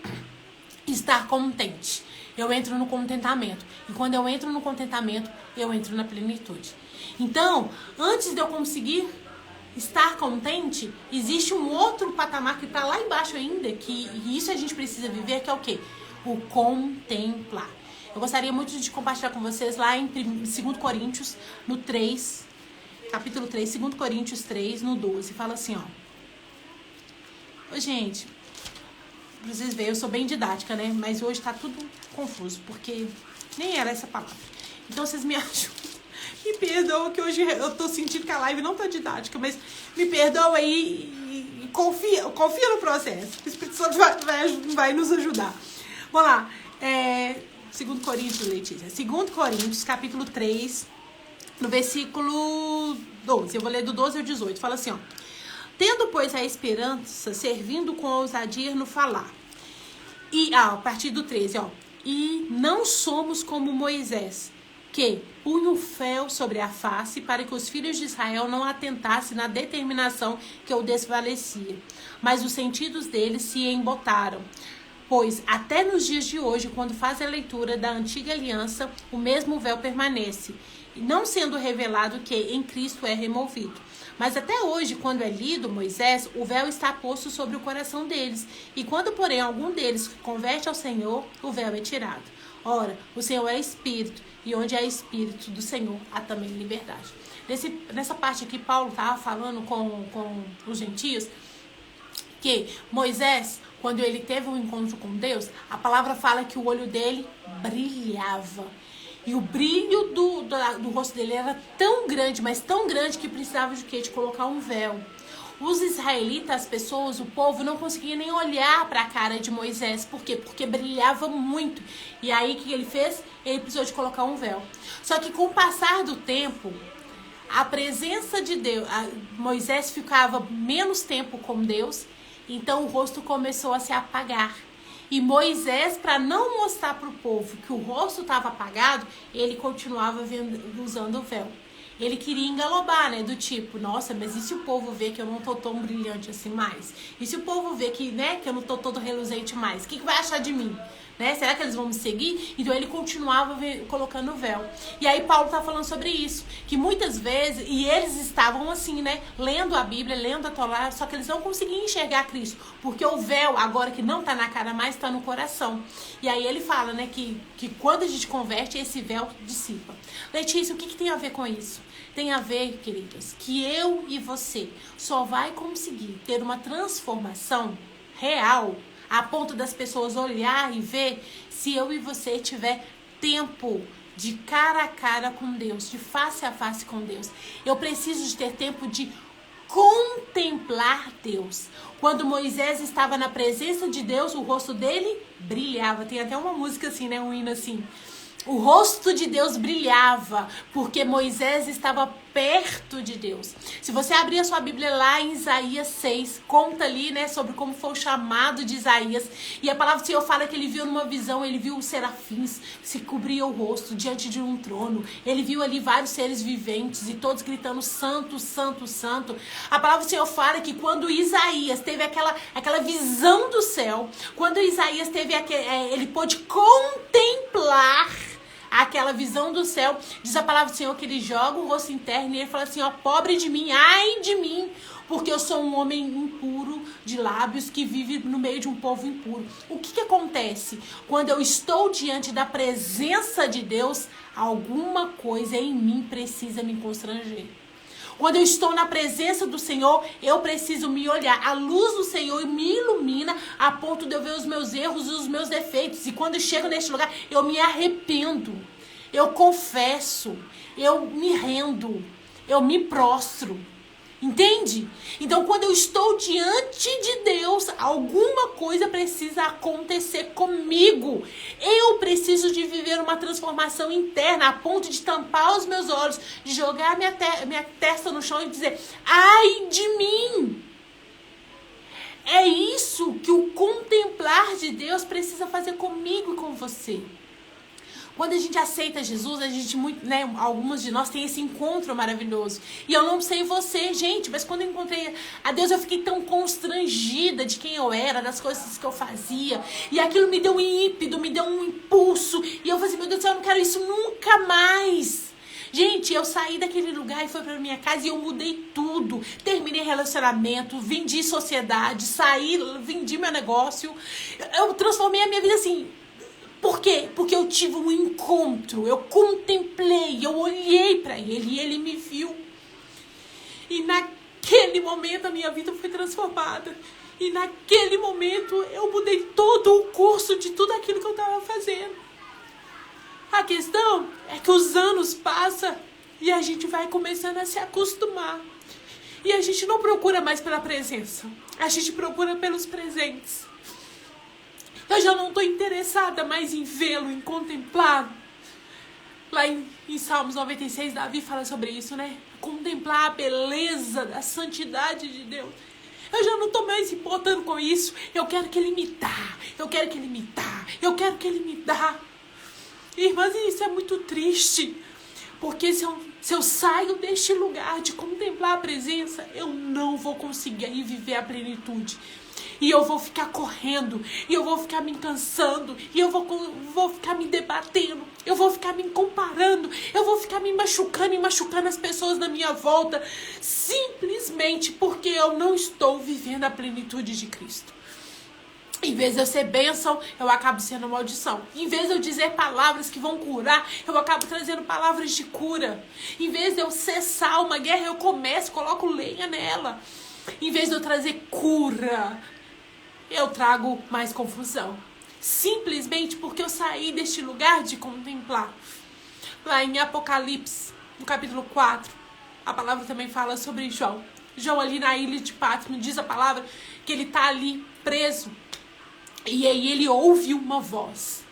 estar contente. Eu entro no contentamento. E quando eu entro no contentamento, eu entro na plenitude. Então, antes de eu conseguir estar contente, existe um outro patamar que está lá embaixo ainda, que isso a gente precisa viver, que é o quê? O contemplar. Eu gostaria muito de compartilhar com vocês lá em 2 Coríntios, no 3, capítulo 3, 2 Coríntios 3, no 12, fala assim, ó. Gente, pra vocês verem, eu sou bem didática, né? Mas hoje tá tudo confuso, porque nem era essa palavra. Então vocês me ajudam. Me perdoa que hoje eu tô sentindo que a live não tá didática, mas me perdoa aí e confia no processo. O Espírito Santo vai nos ajudar. Vamos lá. 2 Coríntios, Letícia. 2 Coríntios, capítulo 3, no versículo 12. Eu vou ler do 12 ao 18. Fala assim, ó. Tendo, pois, a esperança, servindo com ousadia no falar. E, a partir do 13, ó. E não somos como Moisés, que punha o véu sobre a face para que os filhos de Israel não atentassem na determinação que o desfalecia. Mas os sentidos deles se embotaram. Pois até nos dias de hoje, quando faz a leitura da antiga aliança, o mesmo véu permanece, não sendo revelado que em Cristo é removido. Mas até hoje, quando é lido Moisés, o véu está posto sobre o coração deles. E quando, porém, algum deles converte ao Senhor, o véu é tirado. Ora, o Senhor é Espírito, e onde há Espírito do Senhor, há também liberdade. Nessa parte aqui, Paulo estava falando com os gentios, que Moisés, quando ele teve um encontro com Deus, a palavra fala que o olho dele brilhava. E o brilho do rosto dele era tão grande, mas tão grande, que precisava de quê? De colocar um véu. Os israelitas, as pessoas, o povo, não conseguia nem olhar para a cara de Moisés. Por quê? Porque brilhava muito. E aí, o que ele fez? Ele precisou de colocar um véu. Só que com o passar do tempo, a presença de Deus, Moisés ficava menos tempo com Deus, então o rosto começou a se apagar. E Moisés, para não mostrar para o povo que o rosto estava apagado, ele continuava usando o véu. Ele queria engalobar, né? Do tipo, nossa, mas e se o povo ver que eu não tô tão brilhante assim mais? E se o povo ver que, né, que eu não tô todo reluzente mais? O que vai achar de mim? Né? Será que eles vão me seguir? Então ele continuava colocando o véu. E aí Paulo tá falando sobre isso, que muitas vezes, e eles estavam assim, né, lendo a Bíblia, lendo a Torá, só que eles não conseguiam enxergar Cristo, porque o véu, agora que não tá na cara mais, tá no coração. E aí ele fala, né, que quando a gente converte, esse véu dissipa. Letícia, o que tem a ver com isso? Tem a ver, queridas, que eu e você só vai conseguir ter uma transformação real, a ponto das pessoas olhar e ver, se eu e você tiver tempo de cara a cara com Deus, de face a face com Deus. Eu preciso de ter tempo de contemplar Deus. Quando Moisés estava na presença de Deus, o rosto dele brilhava. Tem até uma música assim, né, um hino assim. O rosto de Deus brilhava, porque Moisés estava perto de Deus. Se você abrir a sua Bíblia lá em Isaías 6, conta ali, né, sobre como foi o chamado de Isaías. E a palavra do Senhor fala que ele viu numa visão, ele viu os serafins se cobriam o rosto diante de um trono. Ele viu ali vários seres viventes e todos gritando santo, santo, santo. A palavra do Senhor fala que quando Isaías teve aquela visão do céu, quando Isaías teve ele pôde contemplar aquela visão do céu, diz a palavra do Senhor que ele joga o rosto interno e ele fala assim, ó, pobre de mim, ai de mim, porque eu sou um homem impuro de lábios que vive no meio de um povo impuro. O que acontece? Quando eu estou diante da presença de Deus, alguma coisa em mim precisa me constranger. Quando eu estou na presença do Senhor, eu preciso me olhar. A luz do Senhor me ilumina a ponto de eu ver os meus erros e os meus defeitos. E quando eu chego neste lugar, eu me arrependo. Eu confesso. Eu me rendo. Eu me prostro. Entende? Então, quando eu estou diante de Deus, alguma coisa precisa acontecer comigo. Eu preciso de viver uma transformação interna a ponto de tampar os meus olhos, de jogar minha testa no chão e dizer, ai de mim! É isso que o contemplar de Deus precisa fazer comigo e com você. Quando a gente aceita Jesus, a gente, né, algumas de nós tem esse encontro maravilhoso. E eu não sei você, gente, mas quando eu encontrei a Deus, eu fiquei tão constrangida de quem eu era, das coisas que eu fazia. E aquilo me deu um ímpeto, me deu um impulso. E eu falei assim, meu Deus do céu, eu não quero isso nunca mais. Gente, eu saí daquele lugar e fui pra minha casa e eu mudei tudo. Terminei relacionamento, vendi sociedade, saí, vendi meu negócio. Eu transformei a minha vida assim. Por quê? Porque eu tive um encontro, eu contemplei, eu olhei para ele e ele me viu. E naquele momento a minha vida foi transformada. E naquele momento eu mudei todo o curso de tudo aquilo que eu estava fazendo. A questão é que os anos passam e a gente vai começando a se acostumar. E a gente não procura mais pela presença, a gente procura pelos presentes. Eu já não estou interessada mais em vê-lo, em contemplá-lo. Lá em Salmos 96, Davi fala sobre isso, né? Contemplar a beleza da santidade de Deus. Eu já não estou mais importando com isso. Eu quero que ele me dá. Eu quero que ele me dá. Eu quero que ele me dá. Irmãs, isso é muito triste. Porque se eu saio deste lugar de contemplar a presença, eu não vou conseguir viver a plenitude. E eu vou ficar correndo, e eu vou ficar me cansando, e eu vou ficar me debatendo, eu vou ficar me comparando, eu vou ficar me machucando e machucando as pessoas na minha volta, simplesmente porque eu não estou vivendo a plenitude de Cristo. Em vez de eu ser bênção, eu acabo sendo maldição. Em vez de eu dizer palavras que vão curar, eu acabo trazendo palavras de cura. Em vez de eu cessar uma guerra, eu coloco lenha nela. Em vez de eu trazer cura, eu trago mais confusão. Simplesmente porque eu saí deste lugar de contemplar. Lá em Apocalipse, no capítulo 4, a palavra também fala sobre João. João ali na ilha de Patmos, diz a palavra que ele está ali preso. E aí ele ouve uma voz.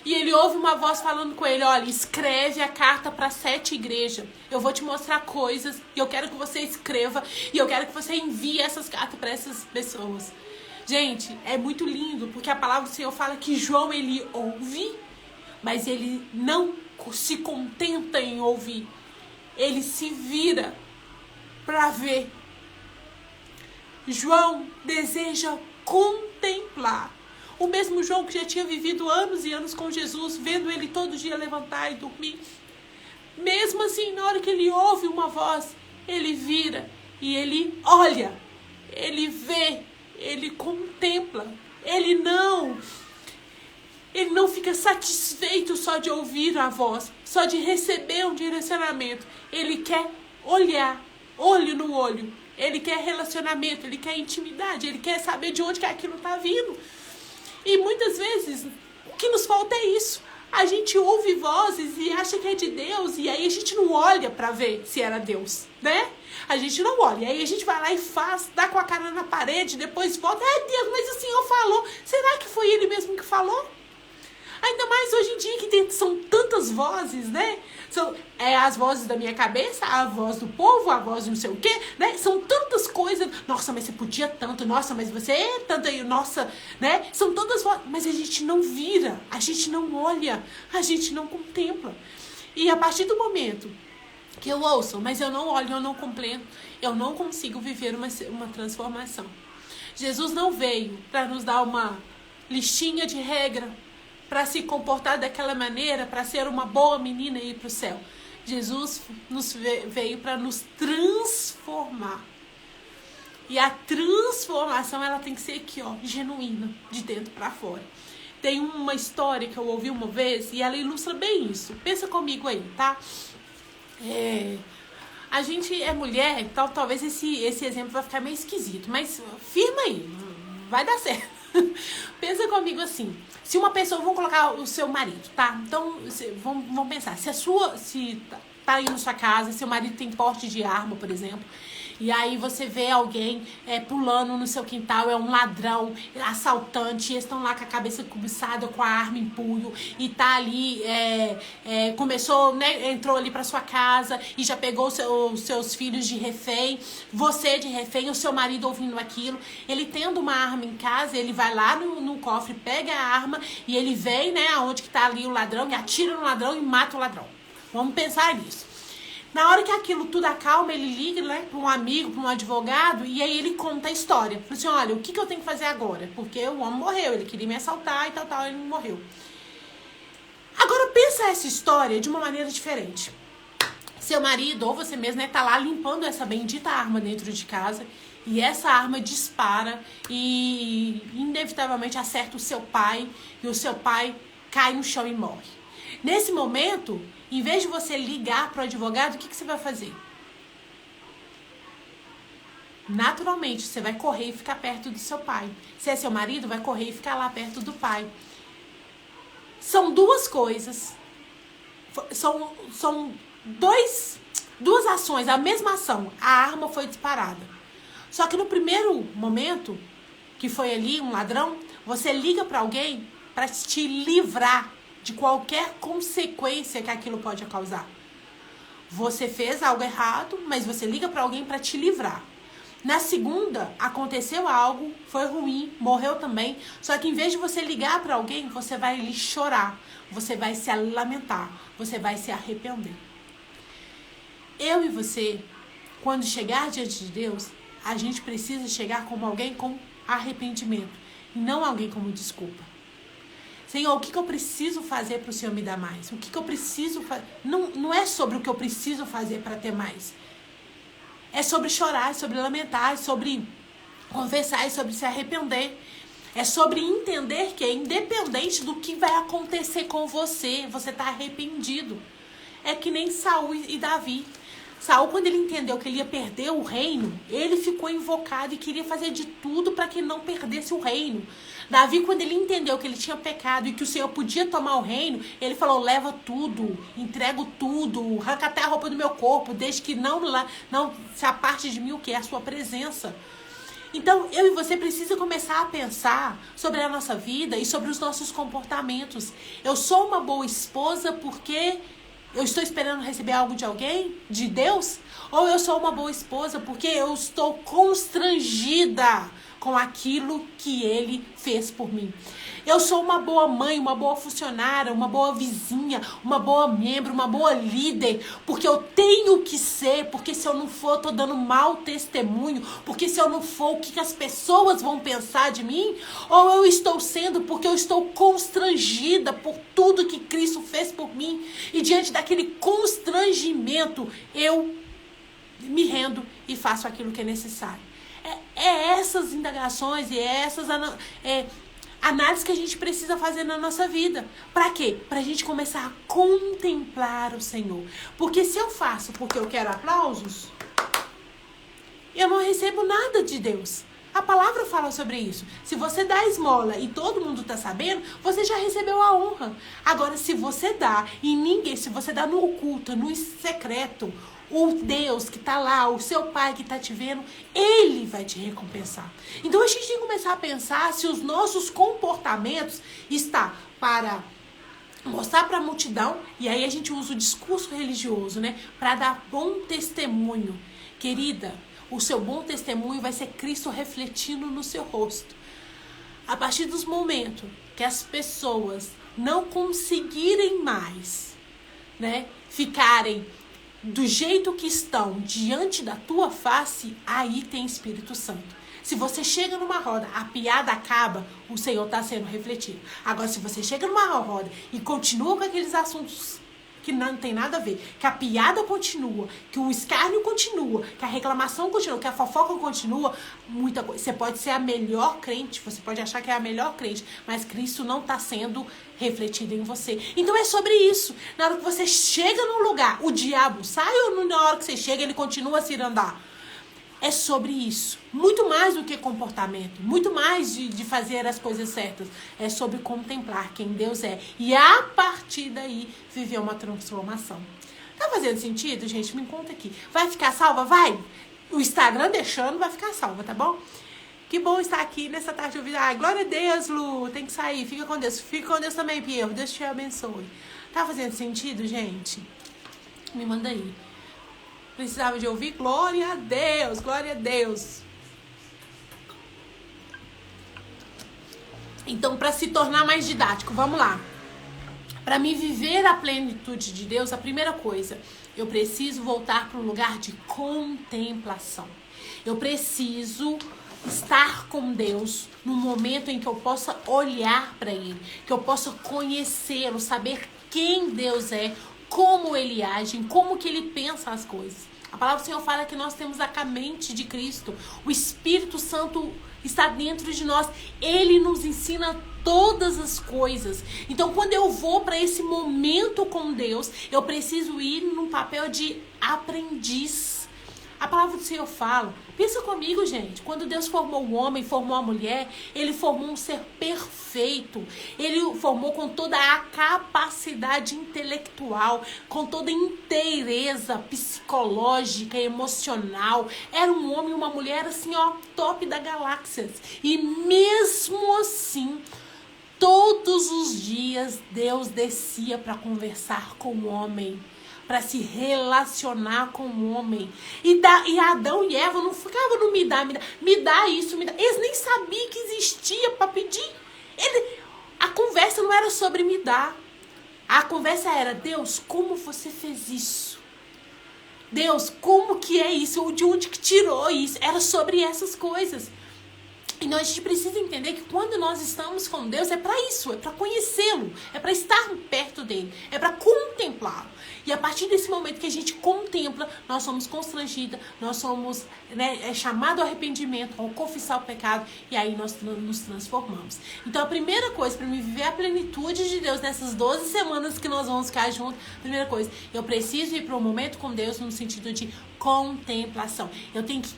E ele ouve uma voz falando com ele, olha, escreve a carta para 7 igrejas. Eu vou te mostrar coisas e eu quero que você escreva e eu quero que você envie essas cartas para essas pessoas. Gente, é muito lindo, porque a palavra do Senhor fala que João, ele ouve, mas ele não se contenta em ouvir. Ele se vira para ver. João deseja contemplar. O mesmo João que já tinha vivido anos e anos com Jesus, vendo ele todo dia levantar e dormir. Mesmo assim, na hora que ele ouve uma voz, ele vira e ele olha, ele vê, ele contempla. Ele não fica satisfeito só de ouvir a voz, só de receber um direcionamento. Ele quer olhar, olho no olho. Ele quer relacionamento, ele quer intimidade, ele quer saber de onde que aquilo está vindo. E muitas vezes, o que nos falta é isso. A gente ouve vozes e acha que é de Deus, e aí a gente não olha para ver se era Deus, né? A gente não olha, aí a gente vai lá e faz, dá com a cara na parede, depois volta, Deus, mas o Senhor falou. Será que foi Ele mesmo que falou? Ainda mais hoje em dia que são tantas vozes, né? São as vozes da minha cabeça, a voz do povo, a voz de não sei o quê, né? São tantas coisas. Nossa, mas você podia tanto. Nossa, mas você é tanto aí. Nossa, né? São tantas vozes. Mas a gente não vira, a gente não olha, a gente não contempla. E a partir do momento que eu ouço, mas eu não olho, eu não contemplo, eu não consigo viver uma transformação. Jesus não veio para nos dar uma listinha de regra, para se comportar daquela maneira, para ser uma boa menina e ir para o céu. Jesus veio para nos transformar. E a transformação, ela tem que ser aqui, ó, genuína, de dentro para fora. Tem uma história que eu ouvi uma vez e ela ilustra bem isso. Pensa comigo aí, tá? A gente é mulher, então talvez esse exemplo vai ficar meio esquisito, mas firma aí, vai dar certo. Pensa comigo assim, se uma pessoa, vamos colocar o seu marido, tá? Então, vamos pensar, se tá aí na sua casa, seu marido tem porte de arma, por exemplo, e aí você vê alguém pulando no seu quintal, é um ladrão, assaltante, e eles estão lá com a cabeça cobiçada, com a arma em punho, e tá ali, começou, né, entrou ali pra sua casa, e já pegou os seus filhos de refém, você de refém, o seu marido ouvindo aquilo, ele tendo uma arma em casa, ele vai lá no cofre, pega a arma, e ele vem, né, aonde que tá ali o ladrão, e atira no ladrão e mata o ladrão. Vamos pensar nisso. Na hora que aquilo tudo acalma, ele liga, né, para um amigo, para um advogado, e aí ele conta a história. Fala assim, olha, o que eu tenho que fazer agora? Porque o homem morreu, ele queria me assaltar e tal, ele não morreu. Agora pensa essa história de uma maneira diferente. Seu marido, ou você mesmo, né, tá lá limpando essa bendita arma dentro de casa, e essa arma dispara e inevitavelmente acerta o seu pai, e o seu pai cai no chão e morre. Nesse momento, em vez de você ligar para o advogado, o que você vai fazer? Naturalmente, você vai correr e ficar perto do seu pai. Se é seu marido, vai correr e ficar lá perto do pai. São duas coisas. São duas ações, a mesma ação. A arma foi disparada. Só que no primeiro momento, que foi ali um ladrão, você liga para alguém para te livrar de qualquer consequência que aquilo pode causar. Você fez algo errado, mas você liga para alguém para te livrar. Na segunda, aconteceu algo, foi ruim, morreu também. Só que em vez de você ligar para alguém, você vai lhe chorar. Você vai se lamentar. Você vai se arrepender. Eu e você, quando chegar diante de Deus, a gente precisa chegar como alguém com arrependimento. E não alguém como desculpa. Senhor, o que eu preciso fazer para o Senhor me dar mais? O que eu preciso fazer? Não é sobre o que eu preciso fazer para ter mais. É sobre chorar, é sobre lamentar, é sobre confessar, é sobre se arrepender. É sobre entender que, independente do que vai acontecer com você, você está arrependido. É que nem Saul e Davi. Saul, quando ele entendeu que ele ia perder o reino, ele ficou invocado e queria fazer de tudo para que não perdesse o reino. Davi, quando ele entendeu que ele tinha pecado e que o Senhor podia tomar o reino, ele falou, leva tudo, entrego tudo, arranca até a roupa do meu corpo, desde que não se aparte de mim o que é a sua presença. Então, eu e você precisamos começar a pensar sobre a nossa vida e sobre os nossos comportamentos. Eu sou uma boa esposa porque eu estou esperando receber algo de alguém? De Deus? Ou eu sou uma boa esposa porque eu estou constrangida com aquilo que Ele fez por mim? Eu sou uma boa mãe, uma boa funcionária, uma boa vizinha, uma boa membro, uma boa líder, porque eu tenho que ser, porque se eu não for, eu estou dando mau testemunho, porque se eu não for, o que as pessoas vão pensar de mim? Ou eu estou sendo porque eu estou constrangida por tudo que Cristo fez por mim, e diante daquele constrangimento, eu me rendo e faço aquilo que é necessário. É essas indagações e essas análises que a gente precisa fazer na nossa vida. Para quê? Para a gente começar a contemplar o Senhor. Porque se eu faço porque eu quero aplausos, eu não recebo nada de Deus. A palavra fala sobre isso. Se você dá esmola e todo mundo está sabendo, você já recebeu a honra. Agora, se você dá e ninguém, se você dá no oculto, no secreto, o Deus que está lá, o seu pai que está te vendo, Ele vai te recompensar. Então a gente tem que começar a pensar se os nossos comportamentos estão para mostrar para a multidão, e aí a gente usa o discurso religioso, né, para dar bom testemunho. Querida, o seu bom testemunho vai ser Cristo refletindo no seu rosto. A partir dos momentos que as pessoas não conseguirem mais, né, ficarem do jeito que estão diante da tua face, aí tem Espírito Santo. Se você chega numa roda, a piada acaba, o Senhor está sendo refletido. Agora, se você chega numa roda e continua com aqueles assuntos que não tem nada a ver, que a piada continua, que o escárnio continua, que a reclamação continua, que a fofoca continua, muita coisa. Você pode ser a melhor crente, você pode achar que é a melhor crente, mas Cristo não está sendo refletido em você. Então é sobre isso. Na hora que você chega num lugar, o diabo sai, ou na hora que você chega ele continua a se andar? É sobre isso. Muito mais do que comportamento. Muito mais de fazer as coisas certas. É sobre contemplar quem Deus é. E a partir daí, viver uma transformação. Tá fazendo sentido, gente? Me conta aqui. Vai ficar salva? Vai! O Instagram deixando, vai ficar salva, tá bom? Que bom estar aqui nessa tarde de ouvir. Ai, glória a Deus, Lu. Tem que sair. Fica com Deus. Fica com Deus também, Pierre. Deus te abençoe. Tá fazendo sentido, gente? Me manda aí. Precisava de ouvir? Glória a Deus, glória a Deus. Então, para se tornar mais didático, vamos lá. Para me viver a plenitude de Deus, a primeira coisa, eu preciso voltar para um lugar de contemplação. Eu preciso estar com Deus no momento em que eu possa olhar para Ele, que eu possa conhecê-lo, saber quem Deus é, como Ele age, como que Ele pensa as coisas. A palavra do Senhor fala que nós temos a mente de Cristo. O Espírito Santo está dentro de nós. Ele nos ensina todas as coisas. Então, quando eu vou para esse momento com Deus, eu preciso ir num papel de aprendiz. A palavra do Senhor fala, pensa comigo, gente, quando Deus formou o homem, formou a mulher, Ele formou um ser perfeito, Ele o formou com toda a capacidade intelectual, com toda a inteireza psicológica, emocional, era um homem e uma mulher assim, ó, top da galáxia, e mesmo assim, todos os dias Deus descia para conversar com o homem, para se relacionar com o homem. E Adão e Eva não ficavam no me dá isso, me dá. Eles nem sabiam que existia para pedir. A conversa não era sobre me dar. A conversa era: Deus, como você fez isso? Deus, como que é isso? De onde que tirou isso? Era sobre essas coisas. Então a gente precisa entender que quando nós estamos com Deus é para isso, é para conhecê-lo, é para estar perto dele, é para contemplá-lo. E a partir desse momento que a gente contempla, nós somos constrangidas, nós somos chamado ao arrependimento, ao confessar o pecado, e aí nós nos transformamos. Então a primeira coisa para mim viver a plenitude de Deus nessas 12 semanas que nós vamos ficar juntos, primeira coisa, eu preciso ir para um momento com Deus no sentido de contemplação. Eu tenho que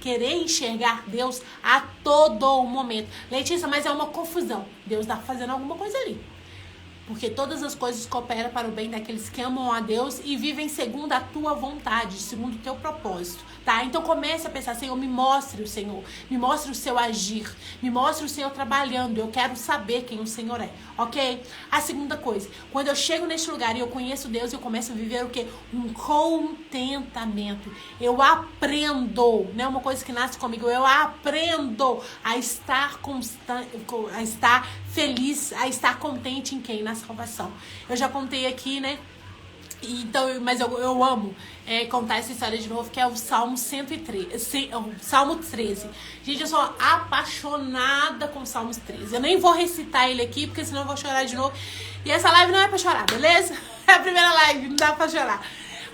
querer enxergar Deus a todo momento. Letícia, mas é uma confusão. Deus está fazendo alguma coisa ali. Porque todas as coisas cooperam para o bem daqueles que amam a Deus e vivem segundo a tua vontade, segundo o teu propósito, tá? Então comece a pensar: Senhor, me mostre o Senhor, me mostre o seu agir, me mostre o Senhor trabalhando, eu quero saber quem o Senhor é, ok? A segunda coisa, quando eu chego neste lugar e eu conheço Deus, eu começo a viver o quê? Um contentamento. Eu aprendo, não é uma coisa que nasce comigo, eu aprendo a estar constante, a estar feliz, a estar contente em quem? Na salvação. Eu já contei aqui, né? Então, mas eu amo contar essa história de novo, que é o Salmo 113, Salmo 13. Gente, eu sou apaixonada com o Salmo 13. Eu nem vou recitar ele aqui, porque senão eu vou chorar de novo. E essa live não é pra chorar, beleza? É a primeira live, não dá pra chorar.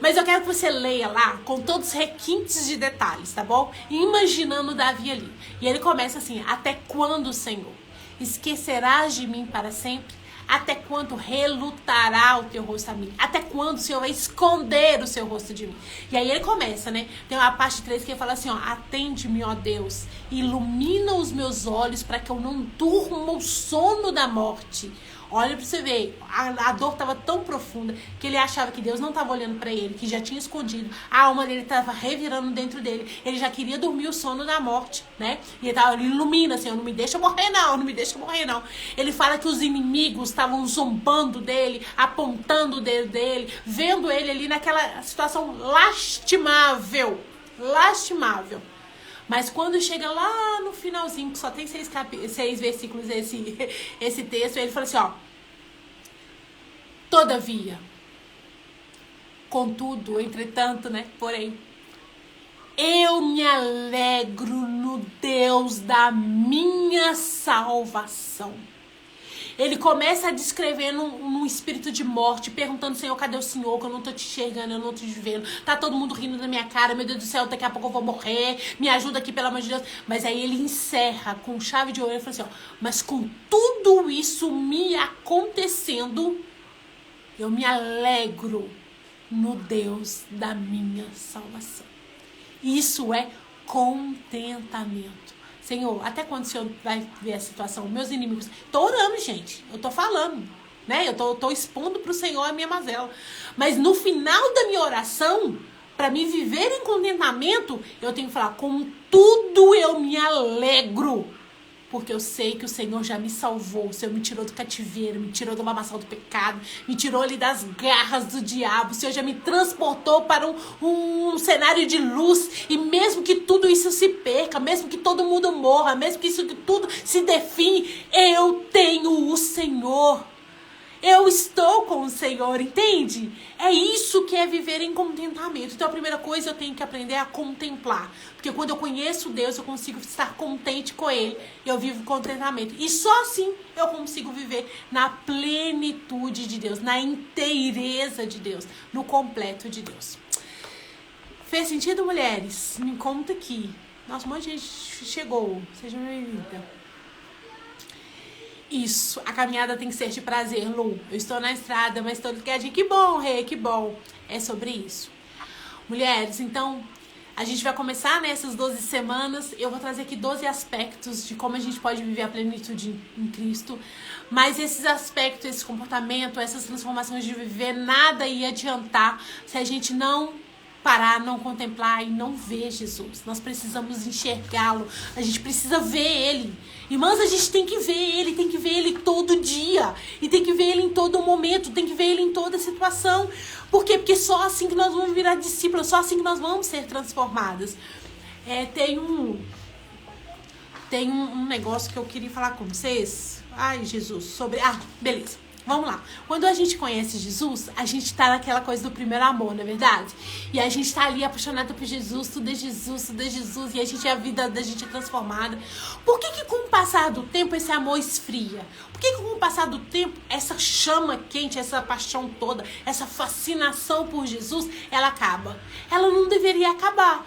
Mas eu quero que você leia lá com todos os requintes de detalhes, tá bom? Imaginando Davi ali. E ele começa assim: até quando, Senhor? Esquecerás de mim para sempre? Até quando relutará o teu rosto a mim? Até quando o Senhor vai esconder o seu rosto de mim? E aí ele começa, né? Tem uma parte 3 que ele fala assim, ó: atende-me, ó Deus, ilumina os meus olhos para que eu não durma o sono da morte. Olha pra você ver, a dor estava tão profunda que ele achava que Deus não estava olhando para ele, que já tinha escondido. A alma dele estava revirando dentro dele. Ele já queria dormir o sono da morte, né? E ele ilumina, Senhor, não me deixa morrer não, não me deixa morrer não. Ele fala que os inimigos estavam zombando dele, apontando o dedo dele, vendo ele ali naquela situação lastimável. Lastimável. Mas quando chega lá no finalzinho, que só tem 6 versículos esse texto, ele fala assim, ó: todavia, contudo, entretanto, né, porém, eu me alegro no Deus da minha salvação. Ele começa a descrever num espírito de morte, perguntando: Senhor, cadê o Senhor? Que eu não tô te enxergando, eu não tô te vendo. Tá todo mundo rindo da minha cara, meu Deus do céu, daqui a pouco eu vou morrer. Me ajuda aqui, pelo amor de Deus. Mas aí ele encerra com chave de ouro e fala assim, ó: mas com tudo isso me acontecendo, eu me alegro no Deus da minha salvação. Isso é contentamento. Senhor, até quando o Senhor vai ver a situação? Meus inimigos... Tô orando, gente. Eu tô falando, né? Eu tô expondo pro Senhor a minha mazela. Mas no final da minha oração, para me viver em contentamento, eu tenho que falar: com tudo eu me alegro. Porque eu sei que o Senhor já me salvou. O Senhor me tirou do cativeiro, me tirou do lamaçal do pecado, me tirou ali das garras do diabo. O Senhor já me transportou para um cenário de luz. E mesmo que tudo isso se perca, mesmo que todo mundo morra, mesmo que isso tudo se define, eu tenho o Senhor. Eu estou com o Senhor, entende? É isso que é viver em contentamento. Então a primeira coisa, eu tenho que aprender a contemplar. Porque quando eu conheço Deus, eu consigo estar contente com Ele. Eu vivo contentamento. E só assim eu consigo viver na plenitude de Deus, na inteireza de Deus, no completo de Deus. Fez sentido, mulheres? Me conta aqui. Nossa, um monte de gente chegou. Seja bem-vinda. Isso, a caminhada tem que ser de prazer, Lu. Eu estou na estrada, mas estou ligadinha. Que bom, Rê, que bom. É sobre isso. Mulheres, então, a gente vai começar nessas 12 semanas. Eu vou trazer aqui 12 aspectos de como a gente pode viver a plenitude em Cristo. Mas esses aspectos, esse comportamento, essas transformações de viver, nada ia adiantar se a gente não parar, não contemplar e não ver Jesus. Nós precisamos enxergá-lo. A gente precisa ver ele. Irmãs, a gente tem que ver ele. Tem que ver ele todo dia. E tem que ver ele em todo momento. Tem que ver ele em toda situação. Por quê? Porque só assim que nós vamos virar discípulos. Só assim que nós vamos ser transformadas. Tem um negócio que eu queria falar com vocês. Ai, Jesus. Beleza. Vamos lá. Quando a gente conhece Jesus, a gente tá naquela coisa do primeiro amor, não é verdade? E a gente tá ali apaixonada por Jesus, tudo é Jesus, tudo é Jesus, e a vida da gente é transformada. Por que com o passar do tempo esse amor esfria? Por que com o passar do tempo essa chama quente, essa paixão toda, essa fascinação por Jesus, ela acaba? Ela não deveria acabar.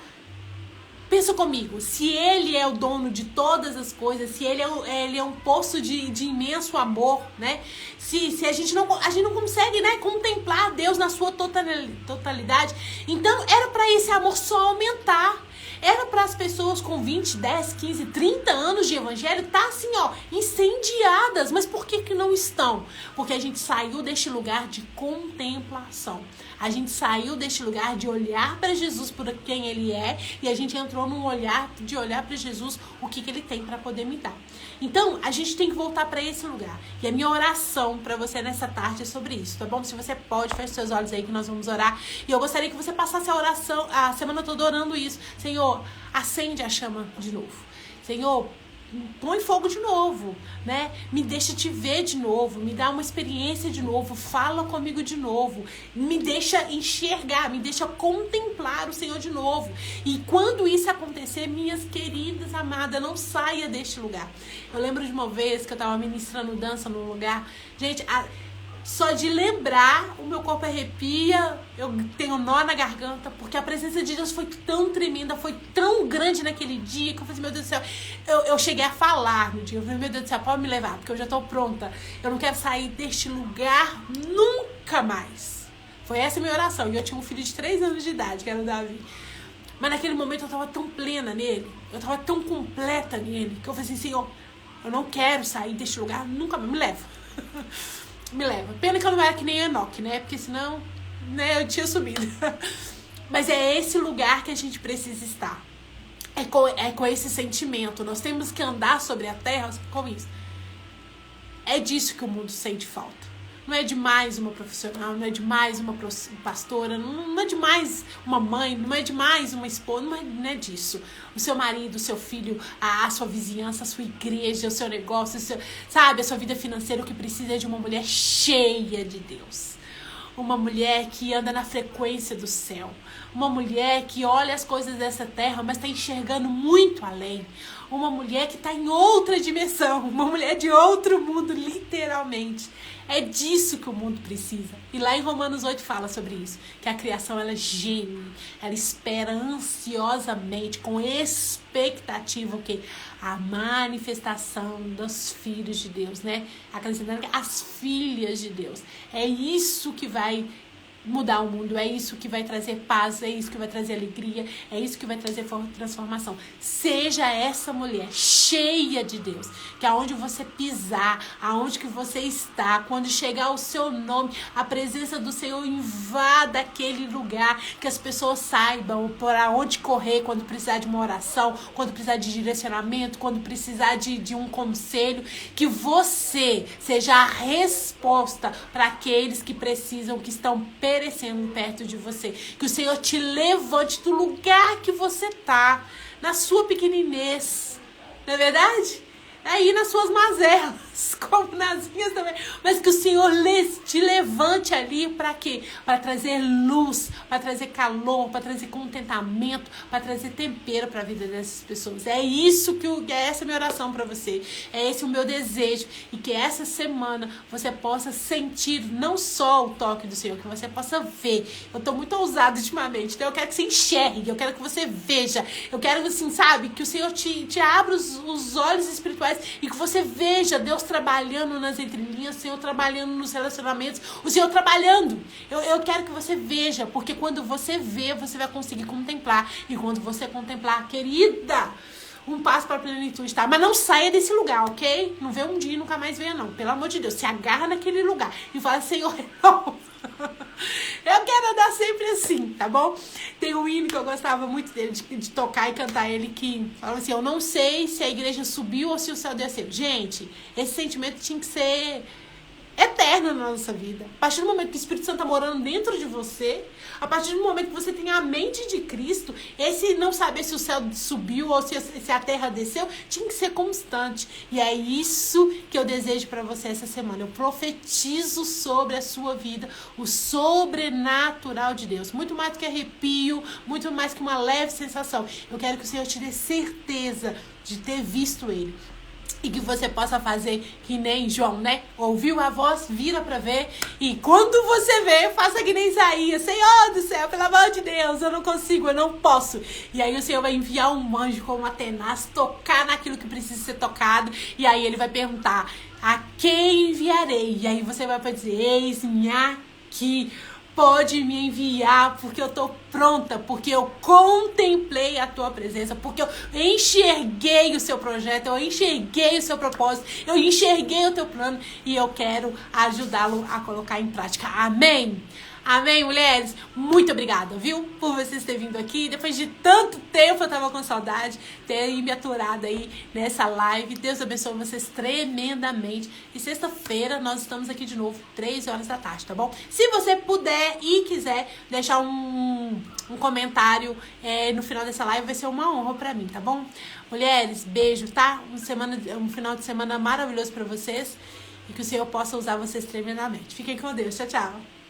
Pensa comigo, se ele é o dono de todas as coisas, se ele é um poço de imenso amor, né? Se a gente não consegue, né, contemplar Deus na sua totalidade, então era para esse amor só aumentar. Era para as pessoas com 20, 10, 15, 30 anos de evangelho tá assim, ó, incendiadas. Mas por que não estão? Porque a gente saiu deste lugar de contemplação. A gente saiu deste lugar de olhar para Jesus por quem ele é e a gente entrou num olhar de olhar para Jesus o que ele tem para poder me dar. Então, a gente tem que voltar para esse lugar. E a minha oração para você nessa tarde é sobre isso, tá bom? Se você pode, feche seus olhos aí que nós vamos orar. E eu gostaria que você passasse a oração, a semana toda orando isso. Senhor, acende a chama de novo. Senhor, põe fogo de novo, né? Me deixa te ver de novo, me dá uma experiência de novo, fala comigo de novo, me deixa enxergar, me deixa contemplar o Senhor de novo. E quando isso acontecer, minhas queridas amadas, não saia deste lugar. Eu lembro de uma vez que eu tava ministrando dança num lugar, gente, só de lembrar, o meu corpo arrepia, eu tenho nó na garganta, porque a presença de Deus foi tão tremenda, foi tão grande naquele dia, que eu falei assim, meu Deus do céu, eu cheguei a falar no dia, eu falei, meu Deus do céu, pode me levar, porque eu já tô pronta, eu não quero sair deste lugar nunca mais. Foi essa a minha oração, e eu tinha um filho de 3 anos de idade, que era o Davi. Mas naquele momento eu tava tão plena nele, eu tava tão completa nele, que eu falei assim, Senhor, eu não quero sair deste lugar nunca mais, me leva. Me leva. Pena que eu não era que nem Enoque, né? Porque senão, né, eu tinha subido. Mas é esse lugar que a gente precisa estar. É com esse sentimento. Nós temos que andar sobre a terra com isso. É disso que o mundo sente falta. Não é de mais uma profissional, não é de mais uma pastora, não é de mais uma mãe, não é de mais uma esposa, não é disso. O seu marido, o seu filho, a sua vizinhança, a sua igreja, o seu negócio, sabe, a sua vida financeira, o que precisa é de uma mulher cheia de Deus. Uma mulher que anda na frequência do céu. Uma mulher que olha as coisas dessa terra, mas está enxergando muito além. Uma mulher que está em outra dimensão. Uma mulher de outro mundo, literalmente. É disso que o mundo precisa. E lá em Romanos 8 fala sobre isso. Que a criação, ela geme. Ela espera ansiosamente, com expectativa, o quê? A manifestação dos filhos de Deus, né? Acrescentando as filhas de Deus. É isso que vai mudar o mundo, é isso que vai trazer paz, é isso que vai trazer alegria, é isso que vai trazer transformação. Seja essa mulher cheia de Deus, que aonde você pisar, aonde que você está, quando chegar o seu nome, a presença do Senhor invada aquele lugar, que as pessoas saibam para onde correr quando precisar de uma oração, quando precisar de direcionamento, quando precisar de um conselho, que você seja a resposta para aqueles que precisam, que estão perecendo perto de você. Que o Senhor te levante do lugar que você tá, na sua pequeninez, não é verdade? Aí nas suas mazelas, como nas minhas também, mas que o Senhor te levante ali para quê? Para trazer luz, para trazer calor, para trazer contentamento, para trazer tempero para a vida dessas pessoas. É isso é essa a minha oração para você, é esse o meu desejo, e que essa semana você possa sentir não só o toque do Senhor, que você possa ver. Eu tô muito ousada ultimamente, então eu quero que você enxergue, eu quero que você veja, eu quero assim, sabe, que o Senhor te abra os olhos espirituais e que você veja Deus trabalhando nas entrelinhas, o Senhor trabalhando nos relacionamentos, o Senhor trabalhando. Eu quero que você veja, porque quando você vê, você vai conseguir contemplar. E quando você contemplar, querida, um passo para a plenitude, tá? Mas não saia desse lugar, ok? Não vê um dia e nunca mais venha, não. Pelo amor de Deus, se agarra naquele lugar e fala, Senhor, não. Eu quero andar sempre assim, tá bom? Tem um hino que eu gostava muito dele, de tocar e cantar ele, que fala assim: eu não sei se a igreja subiu ou se o céu desceu. Gente, esse sentimento tinha que ser eterno na nossa vida. A partir do momento que o Espírito Santo está morando dentro de você, a partir do momento que você tem a mente de Cristo, esse não saber se o céu subiu ou se a terra desceu, tinha que ser constante. E é isso que eu desejo para você essa semana. Eu profetizo sobre a sua vida o sobrenatural de Deus. Muito mais do que arrepio, muito mais que uma leve sensação. Eu quero que o Senhor te dê certeza de ter visto Ele. E que você possa fazer que nem João, né? Ouviu a voz, vira pra ver. E quando você vê, faça que nem Isaías. Senhor do céu, pelo amor de Deus, eu não consigo, eu não posso. E aí o Senhor vai enviar um anjo como Atenas, tocar naquilo que precisa ser tocado. E aí ele vai perguntar: a quem enviarei? E aí você vai dizer: eis-me aqui. Pode me enviar, porque eu tô pronta, porque eu contemplei a tua presença, porque eu enxerguei o seu projeto, eu enxerguei o seu propósito, eu enxerguei o teu plano e eu quero ajudá-lo a colocar em prática. Amém? Amém, mulheres? Muito obrigada, viu? Por vocês terem vindo aqui. Depois de tanto tempo eu tava com saudade de ter me aturado aí nessa live. Deus abençoe vocês tremendamente. E sexta-feira nós estamos aqui de novo, 3 horas da tarde, tá bom? Se você puder e quiser deixar um comentário no final dessa live, vai ser uma honra pra mim, tá bom? Mulheres, beijo, tá? Um final de semana maravilhoso pra vocês. E que o Senhor possa usar vocês tremendamente. Fiquem com Deus. Tchau, tchau.